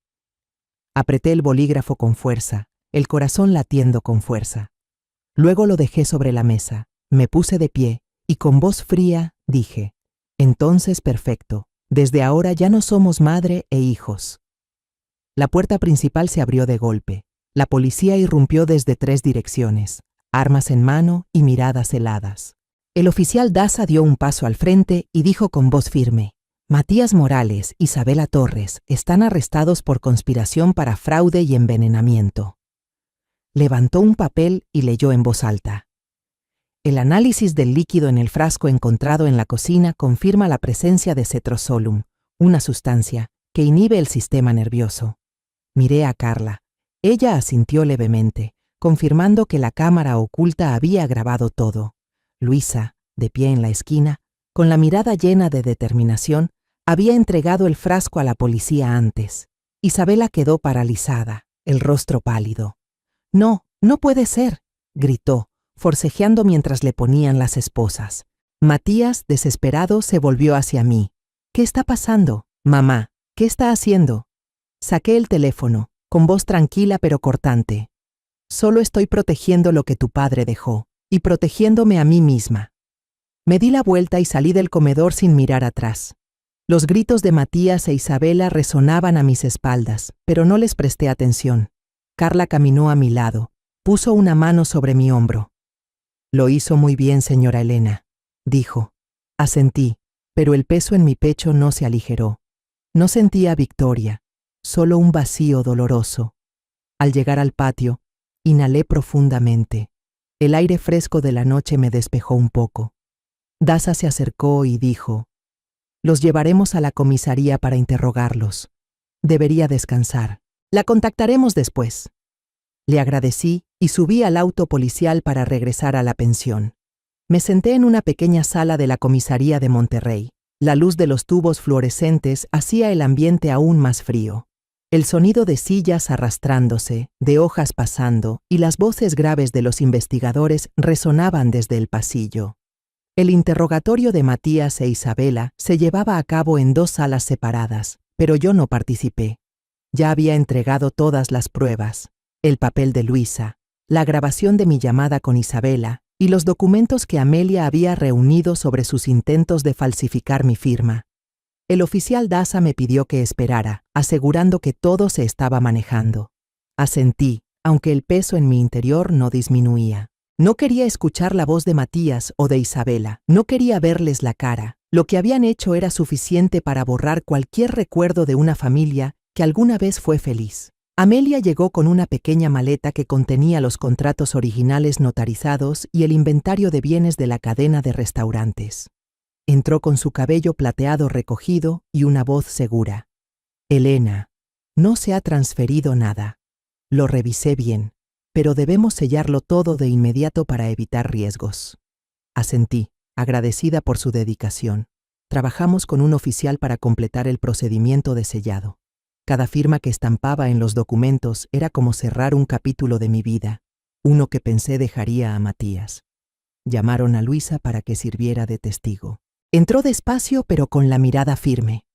Apreté el bolígrafo con fuerza, el corazón latiendo con fuerza. Luego lo dejé sobre la mesa, me puse de pie y con voz fría dije: «Entonces perfecto, desde ahora ya no somos madre e hijos». La puerta principal se abrió de golpe. La policía irrumpió desde 3 direcciones, armas en mano y miradas heladas. El oficial Daza dio un paso al frente y dijo con voz firme: «Matías Morales, Isabela Torres, están arrestados por conspiración para fraude y envenenamiento». Levantó un papel y leyó en voz alta: «El análisis del líquido en el frasco encontrado en la cocina confirma la presencia de cetrosolum, una sustancia que inhibe el sistema nervioso». Miré a Carla. Ella asintió levemente, confirmando que la cámara oculta había grabado todo. Luisa, de pie en la esquina, con la mirada llena de determinación, había entregado el frasco a la policía antes. Isabela quedó paralizada, el rostro pálido. «No, no puede ser», gritó, forcejeando mientras le ponían las esposas. Matías, desesperado, se volvió hacia mí. «¿Qué está pasando? Mamá, ¿qué está haciendo?». Saqué el teléfono, con voz tranquila pero cortante. «Solo estoy protegiendo lo que tu padre dejó, y protegiéndome a mí misma». Me di la vuelta y salí del comedor sin mirar atrás. Los gritos de Matías e Isabela resonaban a mis espaldas, pero no les presté atención. Carla caminó a mi lado, puso una mano sobre mi hombro. «Lo hizo muy bien, señora Elena», dijo. Asentí, pero el peso en mi pecho no se aligeró. No sentía victoria, solo un vacío doloroso. Al llegar al patio, inhalé profundamente. El aire fresco de la noche me despejó un poco. Daza se acercó y dijo: «Los llevaremos a la comisaría para interrogarlos. Debería descansar. La contactaremos después». Le agradecí y subí al auto policial para regresar a la pensión. Me senté en una pequeña sala de la comisaría de Monterrey. La luz de los tubos fluorescentes hacía el ambiente aún más frío. El sonido de sillas arrastrándose, de hojas pasando, y las voces graves de los investigadores resonaban desde el pasillo. El interrogatorio de Matías e Isabela se llevaba a cabo en 2 salas separadas, pero yo no participé. Ya había entregado todas las pruebas, el papel de Luisa, la grabación de mi llamada con Isabela y los documentos que Amelia había reunido sobre sus intentos de falsificar mi firma. El oficial Daza me pidió que esperara, asegurando que todo se estaba manejando. Asentí, aunque el peso en mi interior no disminuía. No quería escuchar la voz de Matías o de Isabela, no quería verles la cara. Lo que habían hecho era suficiente para borrar cualquier recuerdo de una familia que alguna vez fue feliz. Amelia llegó con una pequeña maleta que contenía los contratos originales notarizados y el inventario de bienes de la cadena de restaurantes. Entró con su cabello plateado recogido y una voz segura. Elena, no se ha transferido nada. Lo revisé bien, pero debemos sellarlo todo de inmediato para evitar riesgos. Asentí, agradecida por su dedicación. Trabajamos con un oficial para completar el procedimiento de sellado. Cada firma que estampaba en los documentos era como cerrar un capítulo de mi vida, uno que pensé dejaría a Matías. Llamaron a Luisa para que sirviera de testigo. Entró despacio pero con la mirada firme.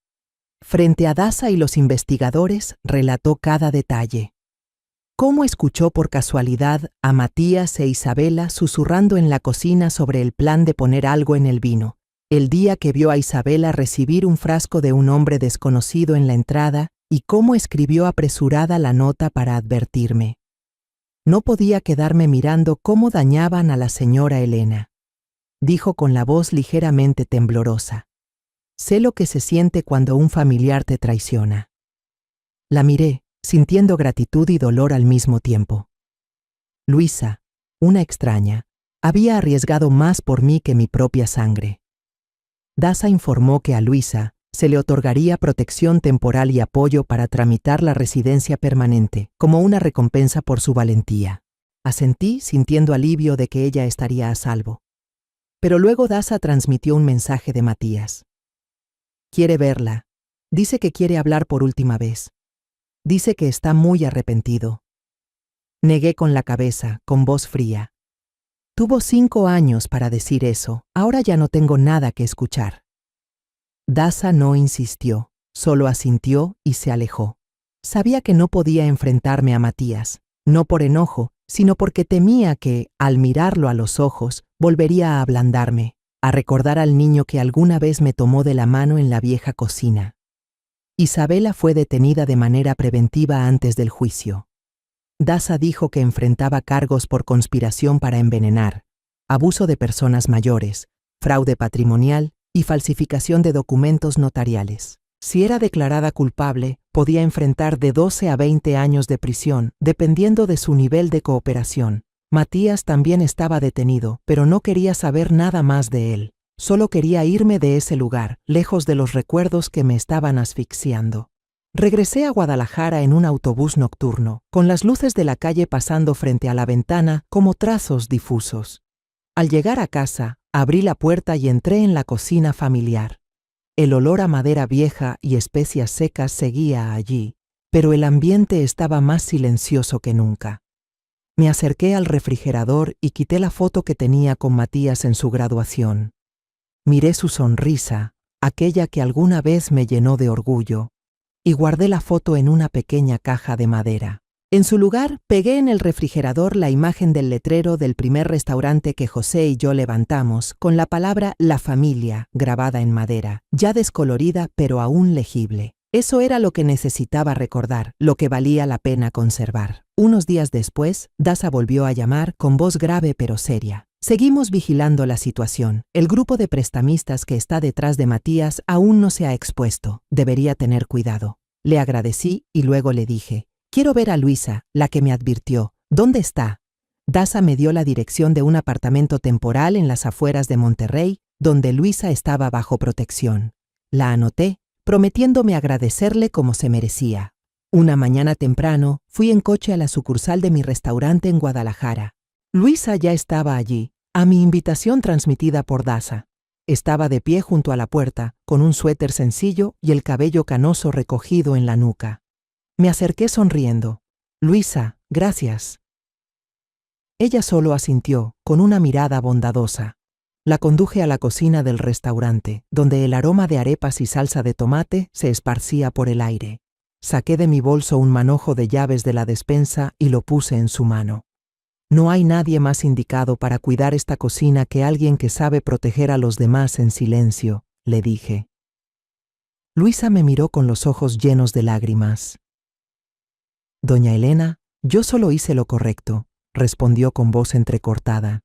Frente a Daza y los investigadores, relató cada detalle. Cómo escuchó por casualidad a Matías e Isabela susurrando en la cocina sobre el plan de poner algo en el vino, el día que vio a Isabela recibir un frasco de un hombre desconocido en la entrada y cómo escribió apresurada la nota para advertirme. No podía quedarme mirando cómo dañaban a la señora Elena. Dijo con la voz ligeramente temblorosa. Sé lo que se siente cuando un familiar te traiciona. La miré, sintiendo gratitud y dolor al mismo tiempo. Luisa, una extraña, había arriesgado más por mí que mi propia sangre. Daza informó que a Luisa se le otorgaría protección temporal y apoyo para tramitar la residencia permanente, como una recompensa por su valentía. Asentí, sintiendo alivio de que ella estaría a salvo. Pero luego Daza transmitió un mensaje de Matías. Quiere verla. Dice que quiere hablar por última vez. Dice que está muy arrepentido. Negué con la cabeza, con voz fría. Tuvo 5 años para decir eso, ahora ya no tengo nada que escuchar. Daza no insistió, solo asintió y se alejó. Sabía que no podía enfrentarme a Matías, no por enojo, sino porque temía que, al mirarlo a los ojos, volvería a ablandarme, a recordar al niño que alguna vez me tomó de la mano en la vieja cocina. Isabela fue detenida de manera preventiva antes del juicio. Daza dijo que enfrentaba cargos por conspiración para envenenar, abuso de personas mayores, fraude patrimonial y falsificación de documentos notariales. Si era declarada culpable, podía enfrentar de 12 a 20 años de prisión, dependiendo de su nivel de cooperación. Matías también estaba detenido, pero no quería saber nada más de él. Solo quería irme de ese lugar, lejos de los recuerdos que me estaban asfixiando. Regresé a Guadalajara en un autobús nocturno, con las luces de la calle pasando frente a la ventana como trazos difusos. Al llegar a casa, abrí la puerta y entré en la cocina familiar. El olor a madera vieja y especias secas seguía allí, pero el ambiente estaba más silencioso que nunca. Me acerqué al refrigerador y quité la foto que tenía con Matías en su graduación. Miré su sonrisa, aquella que alguna vez me llenó de orgullo, y guardé la foto en una pequeña caja de madera. En su lugar, pegué en el refrigerador la imagen del letrero del primer restaurante que José y yo levantamos, con la palabra La Familia grabada en madera, ya descolorida pero aún legible. Eso era lo que necesitaba recordar, lo que valía la pena conservar. Unos días después, Daza volvió a llamar con voz grave pero seria. Seguimos vigilando la situación. El grupo de prestamistas que está detrás de Matías aún no se ha expuesto. Debería tener cuidado. Le agradecí y luego le dije: quiero ver a Luisa, la que me advirtió. ¿Dónde está? Daza me dio la dirección de un apartamento temporal en las afueras de Monterrey, donde Luisa estaba bajo protección. La anoté, prometiéndome agradecerle como se merecía. Una mañana temprano, fui en coche a la sucursal de mi restaurante en Guadalajara. Luisa ya estaba allí, A mi invitación transmitida por Daza. Estaba de pie junto a la puerta, con un suéter sencillo y el cabello canoso recogido en la nuca. Me acerqué sonriendo. Luisa, gracias. Ella solo asintió, con una mirada bondadosa. La conduje a la cocina del restaurante, donde el aroma de arepas y salsa de tomate se esparcía por el aire. Saqué de mi bolso un manojo de llaves de la despensa y lo puse en su mano. No hay nadie más indicado para cuidar esta cocina que alguien que sabe proteger a los demás en silencio, le dije. Luisa me miró con los ojos llenos de lágrimas. Doña Elena, yo solo hice lo correcto, respondió con voz entrecortada.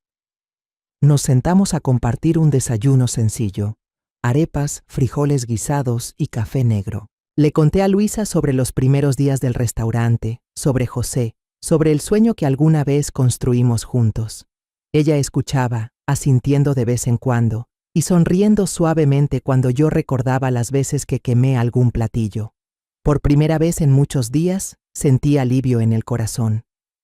Nos sentamos a compartir un desayuno sencillo, arepas, frijoles guisados y café negro. Le conté a Luisa sobre los primeros días del restaurante, sobre José, sobre el sueño que alguna vez construimos juntos. Ella escuchaba, asintiendo de vez en cuando, y sonriendo suavemente cuando yo recordaba las veces que quemé algún platillo. Por primera vez en muchos días, sentí alivio en el corazón.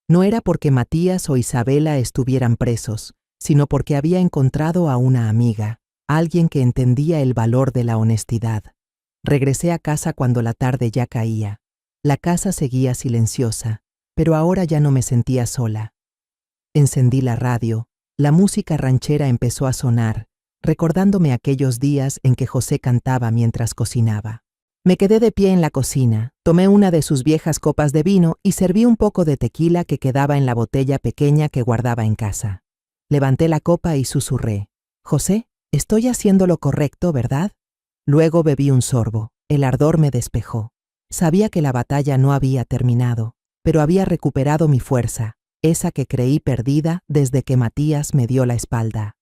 No era porque Matías o Isabela estuvieran presos, sino porque había encontrado a una amiga, alguien que entendía el valor de la honestidad. Regresé a casa cuando la tarde ya caía. La casa seguía silenciosa, pero ahora ya no me sentía sola. Encendí la radio, la música ranchera empezó a sonar, recordándome aquellos días en que José cantaba mientras cocinaba. Me quedé de pie en la cocina, tomé una de sus viejas copas de vino y serví un poco de tequila que quedaba en la botella pequeña que guardaba en casa. Levanté la copa y susurré. José, estoy haciendo lo correcto, ¿verdad? Luego bebí un sorbo. El ardor me despejó. Sabía que la batalla no había terminado, pero había recuperado mi fuerza, esa que creí perdida desde que Matías me dio la espalda.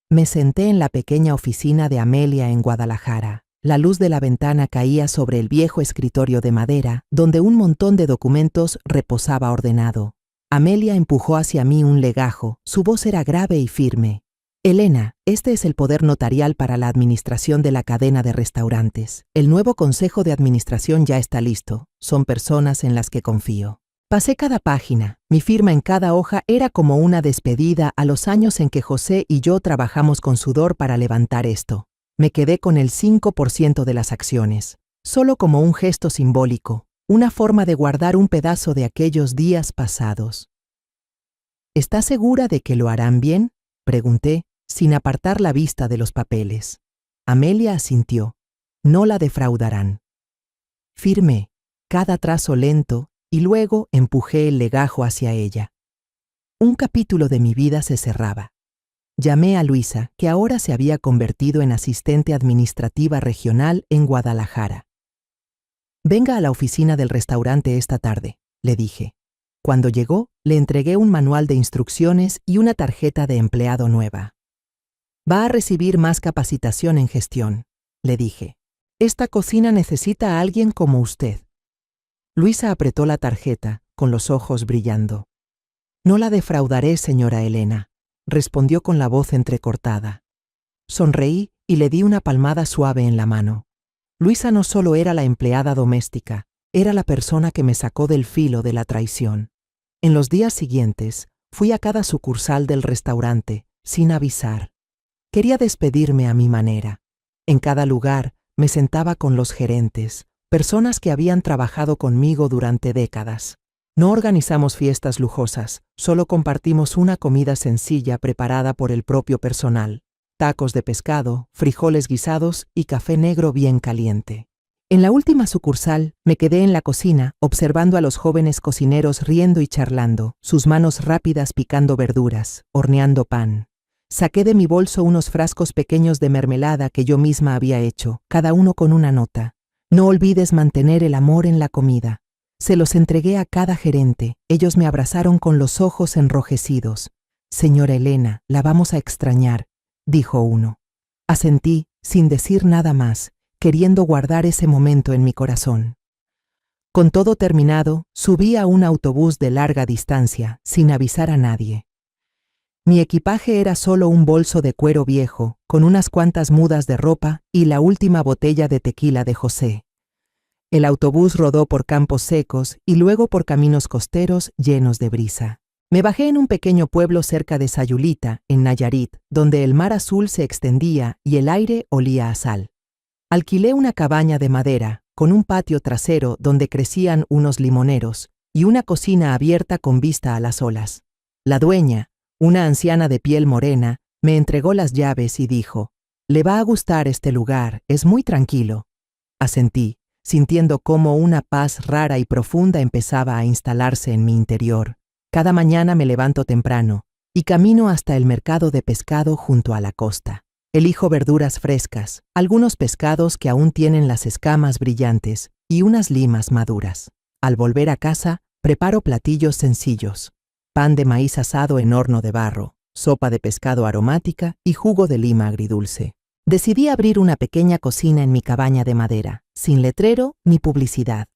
Me senté en la pequeña oficina de Amelia en Guadalajara. La luz de la ventana caía sobre el viejo escritorio de madera, donde un montón de documentos reposaba ordenado. Amelia empujó hacia mí un legajo, su voz era grave y firme. Elena, este es el poder notarial para la administración de la cadena de restaurantes. El nuevo consejo de administración ya está listo. Son personas en las que confío. Pasé cada página. Mi firma en cada hoja era como una despedida a los años en que José y yo trabajamos con sudor para levantar esto. Me quedé con el 5% de las acciones, solo como un gesto simbólico, una forma de guardar un pedazo de aquellos días pasados. ¿Estás segura de que lo harán bien?, pregunté, sin apartar la vista de los papeles. Amelia asintió. No la defraudarán. Firmé, cada trazo lento, y luego empujé el legajo hacia ella. Un capítulo de mi vida se cerraba. Llamé a Luisa, que ahora se había convertido en asistente administrativa regional en Guadalajara. Venga a la oficina del restaurante esta tarde, le dije. Cuando llegó, le entregué un manual de instrucciones y una tarjeta de empleado nueva. Va a recibir más capacitación en gestión, le dije. Esta cocina necesita a alguien como usted. Luisa apretó la tarjeta, con los ojos brillando. No la defraudaré, señora Elena, respondió con la voz entrecortada. Sonreí y le di una palmada suave en la mano. Luisa no solo era la empleada doméstica, era la persona que me sacó del filo de la traición. En los días siguientes, fui a cada sucursal del restaurante, sin avisar. Quería despedirme a mi manera. En cada lugar, me sentaba con los gerentes, personas que habían trabajado conmigo durante décadas. No organizamos fiestas lujosas, solo compartimos una comida sencilla preparada por el propio personal. Tacos de pescado, frijoles guisados y café negro bien caliente. En la última sucursal, me quedé en la cocina, observando a los jóvenes cocineros riendo y charlando, sus manos rápidas picando verduras, horneando pan. Saqué de mi bolso unos frascos pequeños de mermelada que yo misma había hecho, cada uno con una nota. No olvides mantener el amor en la comida. Se los entregué a cada gerente. Ellos me abrazaron con los ojos enrojecidos. Señora Elena, la vamos a extrañar, dijo uno. Asentí, sin decir nada más, queriendo guardar ese momento en mi corazón. Con todo terminado, subí a un autobús de larga distancia, sin avisar a nadie. Mi equipaje era solo un bolso de cuero viejo, con unas cuantas mudas de ropa y la última botella de tequila de José. El autobús rodó por campos secos y luego por caminos costeros llenos de brisa. Me bajé en un pequeño pueblo cerca de Sayulita, en Nayarit, donde el mar azul se extendía y el aire olía a sal. Alquilé una cabaña de madera, con un patio trasero donde crecían unos limoneros, y una cocina abierta con vista a las olas. La dueña, una anciana de piel morena, me entregó las llaves y dijo: «Le va a gustar este lugar, es muy tranquilo». Asentí, sintiendo cómo una paz rara y profunda empezaba a instalarse en mi interior. Cada mañana me levanto temprano y camino hasta el mercado de pescado junto a la costa. Elijo verduras frescas, algunos pescados que aún tienen las escamas brillantes y unas limas maduras. Al volver a casa, preparo platillos sencillos: pan de maíz asado en horno de barro, sopa de pescado aromática y jugo de lima agridulce. Decidí abrir una pequeña cocina en mi cabaña de madera, sin letrero ni publicidad.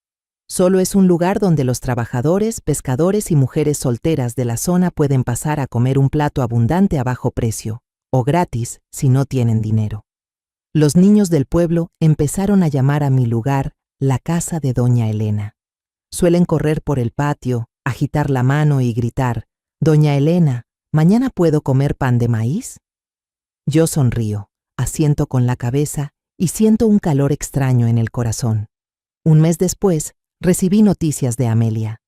Solo es un lugar donde los trabajadores, pescadores y mujeres solteras de la zona pueden pasar a comer un plato abundante a bajo precio, o gratis si no tienen dinero. Los niños del pueblo empezaron a llamar a mi lugar la casa de Doña Elena. Suelen correr por el patio, agitar la mano y gritar: «Doña Elena, ¿mañana puedo comer pan de maíz?». Yo sonrío, asiento con la cabeza y siento un calor extraño en el corazón. Un mes después, recibí noticias de Amelia.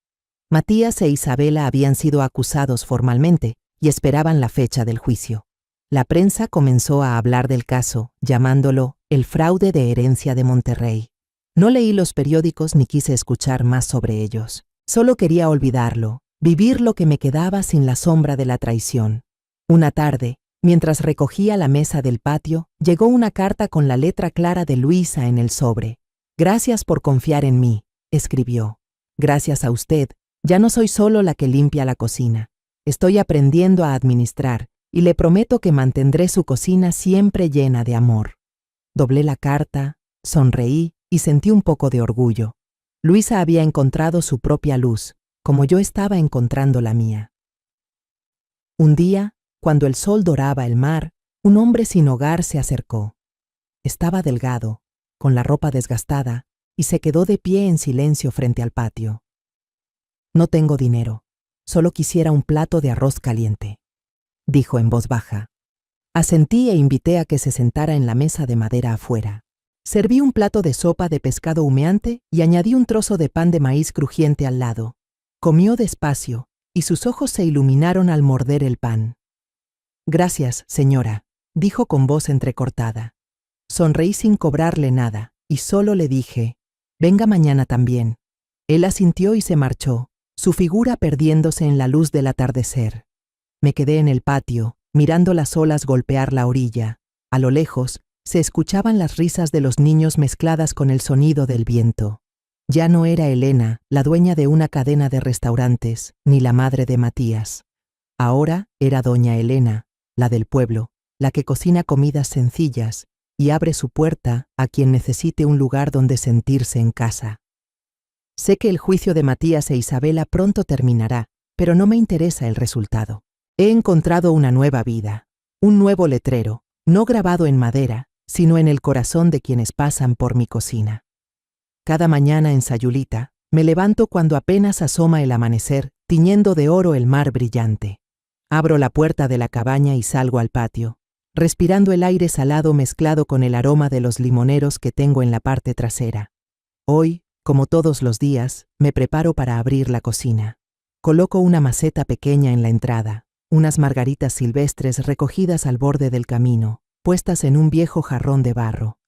Matías e Isabela habían sido acusados formalmente y esperaban la fecha del juicio. La prensa comenzó a hablar del caso, llamándolo el fraude de herencia de Monterrey. No leí los periódicos ni quise escuchar más sobre ellos. Solo quería olvidarlo, vivir lo que me quedaba sin la sombra de la traición. Una tarde, mientras recogía la mesa del patio, llegó una carta con la letra clara de Luisa en el sobre. «Gracias por confiar en mí», escribió. «Gracias a usted, ya no soy solo la que limpia la cocina. Estoy aprendiendo a administrar y le prometo que mantendré su cocina siempre llena de amor». Doblé la carta, sonreí y sentí un poco de orgullo. Luisa había encontrado su propia luz, como yo estaba encontrando la mía. Un día, cuando el sol doraba el mar, un hombre sin hogar se acercó. Estaba delgado, con la ropa desgastada, y se quedó de pie en silencio frente al patio. «No tengo dinero, solo quisiera un plato de arroz caliente», dijo en voz baja. Asentí e invité a que se sentara en la mesa de madera afuera. Serví un plato de sopa de pescado humeante y añadí un trozo de pan de maíz crujiente al lado. Comió despacio, y sus ojos se iluminaron al morder el pan. «Gracias, señora», dijo con voz entrecortada. Sonreí sin cobrarle nada, y solo le dije: «Venga mañana también». Él asintió y se marchó, su figura perdiéndose en la luz del atardecer. Me quedé en el patio, mirando las olas golpear la orilla. A lo lejos, se escuchaban las risas de los niños mezcladas con el sonido del viento. Ya no era Elena, la dueña de una cadena de restaurantes, ni la madre de Matías. Ahora era doña Elena, la del pueblo, la que cocina comidas sencillas y abre su puerta a quien necesite un lugar donde sentirse en casa. Sé que el juicio de Matías e Isabela pronto terminará, pero no me interesa el resultado. He encontrado una nueva vida, un nuevo letrero, no grabado en madera, sino en el corazón de quienes pasan por mi cocina. Cada mañana en Sayulita, me levanto cuando apenas asoma el amanecer, tiñendo de oro el mar brillante. Abro la puerta de la cabaña y salgo al patio, respirando el aire salado mezclado con el aroma de los limoneros que tengo en la parte trasera. Hoy, como todos los días, me preparo para abrir la cocina. Coloco una maceta pequeña en la entrada, unas margaritas silvestres recogidas al borde del camino, puestas en un viejo jarrón de barro.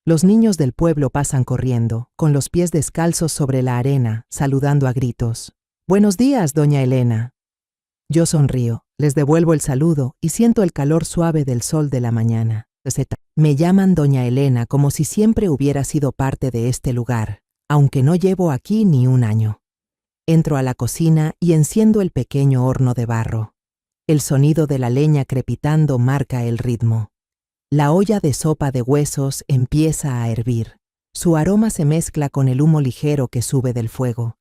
Los niños del pueblo pasan corriendo, con los pies descalzos sobre la arena, saludando a gritos. «Buenos días, doña Elena». Yo sonrío, les devuelvo el saludo y siento el calor suave del sol de la mañana. Me llaman doña Elena como si siempre hubiera sido parte de este lugar, aunque no llevo aquí ni un año. Entro a la cocina y enciendo el pequeño horno de barro. El sonido de la leña crepitando marca el ritmo. La olla de sopa de huesos empieza a hervir. Su aroma se mezcla con el humo ligero que sube del fuego.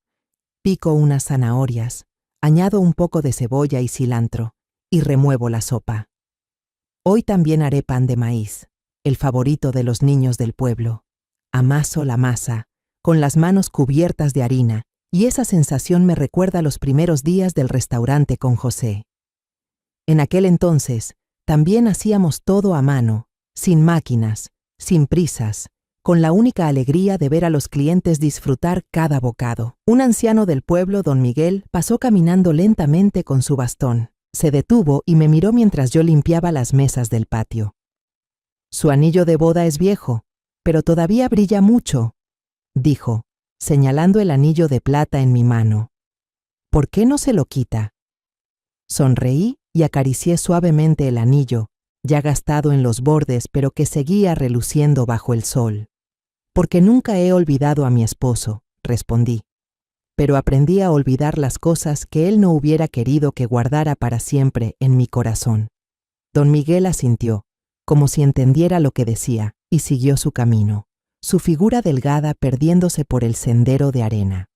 Pico unas zanahorias, añado un poco de cebolla y cilantro y remuevo la sopa. Hoy también haré pan de maíz, el favorito de los niños del pueblo. Amaso la masa, con las manos cubiertas de harina, y esa sensación me recuerda los primeros días del restaurante con José. En aquel entonces, también hacíamos todo a mano, sin máquinas, sin prisas, con la única alegría de ver a los clientes disfrutar cada bocado. Un anciano del pueblo, don Miguel, pasó caminando lentamente con su bastón. Se detuvo y me miró mientras yo limpiaba las mesas del patio. «Su anillo de boda es viejo, pero todavía brilla mucho», dijo, señalando el anillo de plata en mi mano. «¿Por qué no se lo quita?» Sonreí y acaricié suavemente el anillo, ya gastado en los bordes, pero que seguía reluciendo bajo el sol. «Porque nunca he olvidado a mi esposo», respondí, «pero aprendí a olvidar las cosas que él no hubiera querido que guardara para siempre en mi corazón». Don Miguel asintió, como si entendiera lo que decía, y siguió su camino, su figura delgada perdiéndose por el sendero de arena.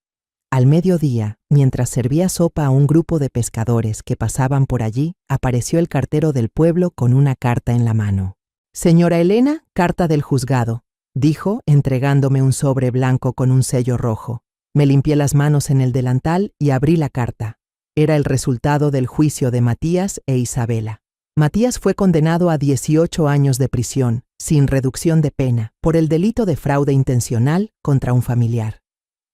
Al mediodía, mientras servía sopa a un grupo de pescadores que pasaban por allí, apareció el cartero del pueblo con una carta en la mano. «Señora Elena, carta del juzgado», dijo, entregándome un sobre blanco con un sello rojo. Me limpié las manos en el delantal y abrí la carta. Era el resultado del juicio de Matías e Isabela. Matías fue condenado a 18 años de prisión, sin reducción de pena, por el delito de fraude intencional contra un familiar.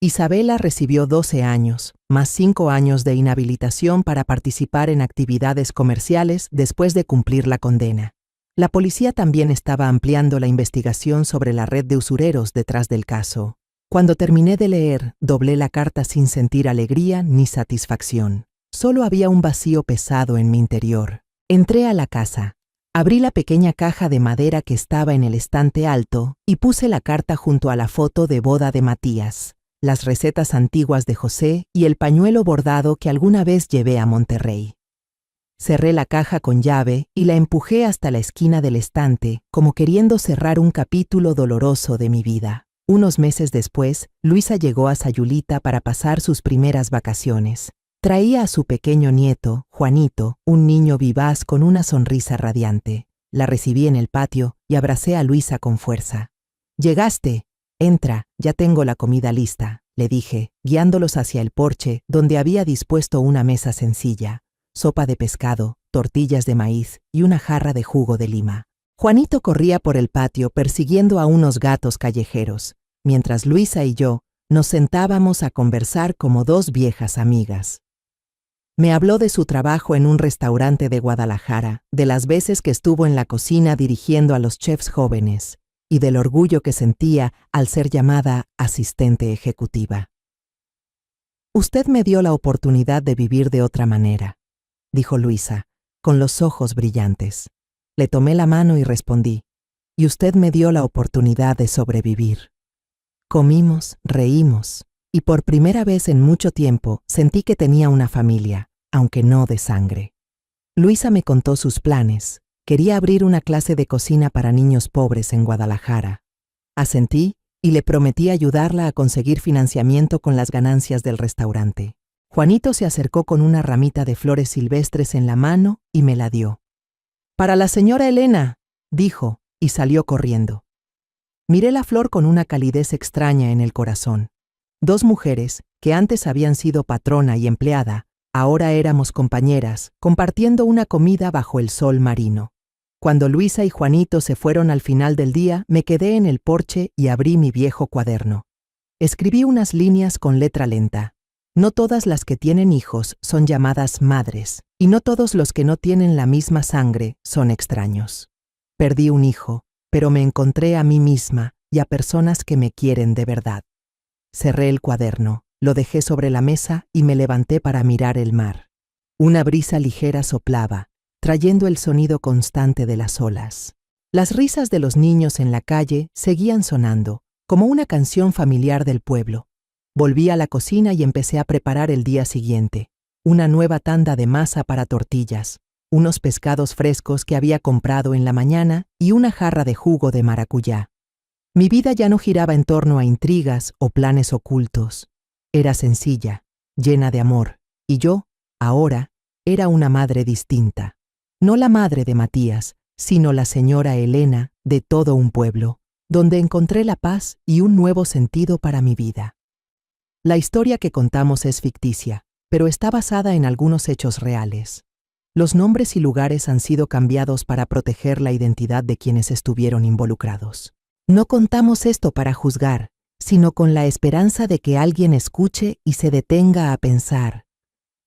Isabela recibió 12 años, más 5 años de inhabilitación para participar en actividades comerciales después de cumplir la condena. La policía también estaba ampliando la investigación sobre la red de usureros detrás del caso. Cuando terminé de leer, doblé la carta sin sentir alegría ni satisfacción. Solo había un vacío pesado en mi interior. Entré a la casa. Abrí la pequeña caja de madera que estaba en el estante alto y puse la carta junto a la foto de boda de Matías, las recetas antiguas de José y el pañuelo bordado que alguna vez llevé a Monterrey. Cerré la caja con llave y la empujé hasta la esquina del estante, como queriendo cerrar un capítulo doloroso de mi vida. Unos meses después, Luisa llegó a Sayulita para pasar sus primeras vacaciones. Traía a su pequeño nieto, Juanito, un niño vivaz con una sonrisa radiante. La recibí en el patio y abracé a Luisa con fuerza. «¿Llegaste? Entra, ya tengo la comida lista», le dije, guiándolos hacia el porche, donde había dispuesto una mesa sencilla. Sopa de pescado, tortillas de maíz y una jarra de jugo de lima. Juanito corría por el patio persiguiendo a unos gatos callejeros, mientras Luisa y yo nos sentábamos a conversar como dos viejas amigas. Me habló de su trabajo en un restaurante de Guadalajara, de las veces que estuvo en la cocina dirigiendo a los chefs jóvenes y del orgullo que sentía al ser llamada asistente ejecutiva. «Usted me dio la oportunidad de vivir de otra manera», dijo Luisa, con los ojos brillantes. Le tomé la mano y respondí, «Y usted me dio la oportunidad de sobrevivir». Comimos, reímos, y por primera vez en mucho tiempo sentí que tenía una familia, aunque no de sangre. Luisa me contó sus planes. Quería abrir una clase de cocina para niños pobres en Guadalajara. Asentí y le prometí ayudarla a conseguir financiamiento con las ganancias del restaurante. Juanito se acercó con una ramita de flores silvestres en la mano y me la dio. «Para la señora Elena», dijo, y salió corriendo. Miré la flor con una calidez extraña en el corazón. Dos mujeres, que antes habían sido patrona y empleada, ahora éramos compañeras, compartiendo una comida bajo el sol marino. Cuando Luisa y Juanito se fueron al final del día, me quedé en el porche y abrí mi viejo cuaderno. Escribí unas líneas con letra lenta. No todas las que tienen hijos son llamadas madres, y no todos los que no tienen la misma sangre son extraños. Perdí un hijo, pero me encontré a mí misma y a personas que me quieren de verdad. Cerré el cuaderno, lo dejé sobre la mesa y me levanté para mirar el mar. Una brisa ligera soplaba, trayendo el sonido constante de las olas. Las risas de los niños en la calle seguían sonando, como una canción familiar del pueblo. Volví a la cocina y empecé a preparar el día siguiente. Una nueva tanda de masa para tortillas, unos pescados frescos que había comprado en la mañana y una jarra de jugo de maracuyá. Mi vida ya no giraba en torno a intrigas o planes ocultos. Era sencilla, llena de amor, y yo, ahora, era una madre distinta. No la madre de Matías, sino la señora Elena de todo un pueblo, donde encontré la paz y un nuevo sentido para mi vida. La historia que contamos es ficticia, pero está basada en algunos hechos reales. Los nombres y lugares han sido cambiados para proteger la identidad de quienes estuvieron involucrados. No contamos esto para juzgar, sino con la esperanza de que alguien escuche y se detenga a pensar.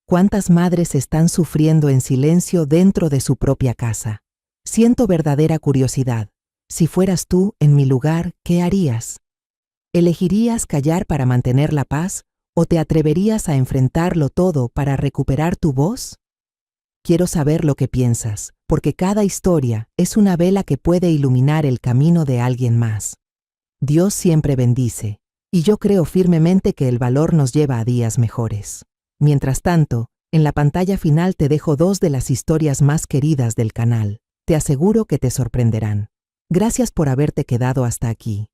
¿Cuántas madres están sufriendo en silencio dentro de su propia casa? Siento verdadera curiosidad. Si fueras tú en mi lugar, ¿qué harías? ¿Elegirías callar para mantener la paz o te atreverías a enfrentarlo todo para recuperar tu voz? Quiero saber lo que piensas, porque cada historia es una vela que puede iluminar el camino de alguien más. Dios siempre bendice, y yo creo firmemente que el valor nos lleva a días mejores. Mientras tanto, en la pantalla final te dejo 2 de las historias más queridas del canal. Te aseguro que te sorprenderán. Gracias por haberte quedado hasta aquí.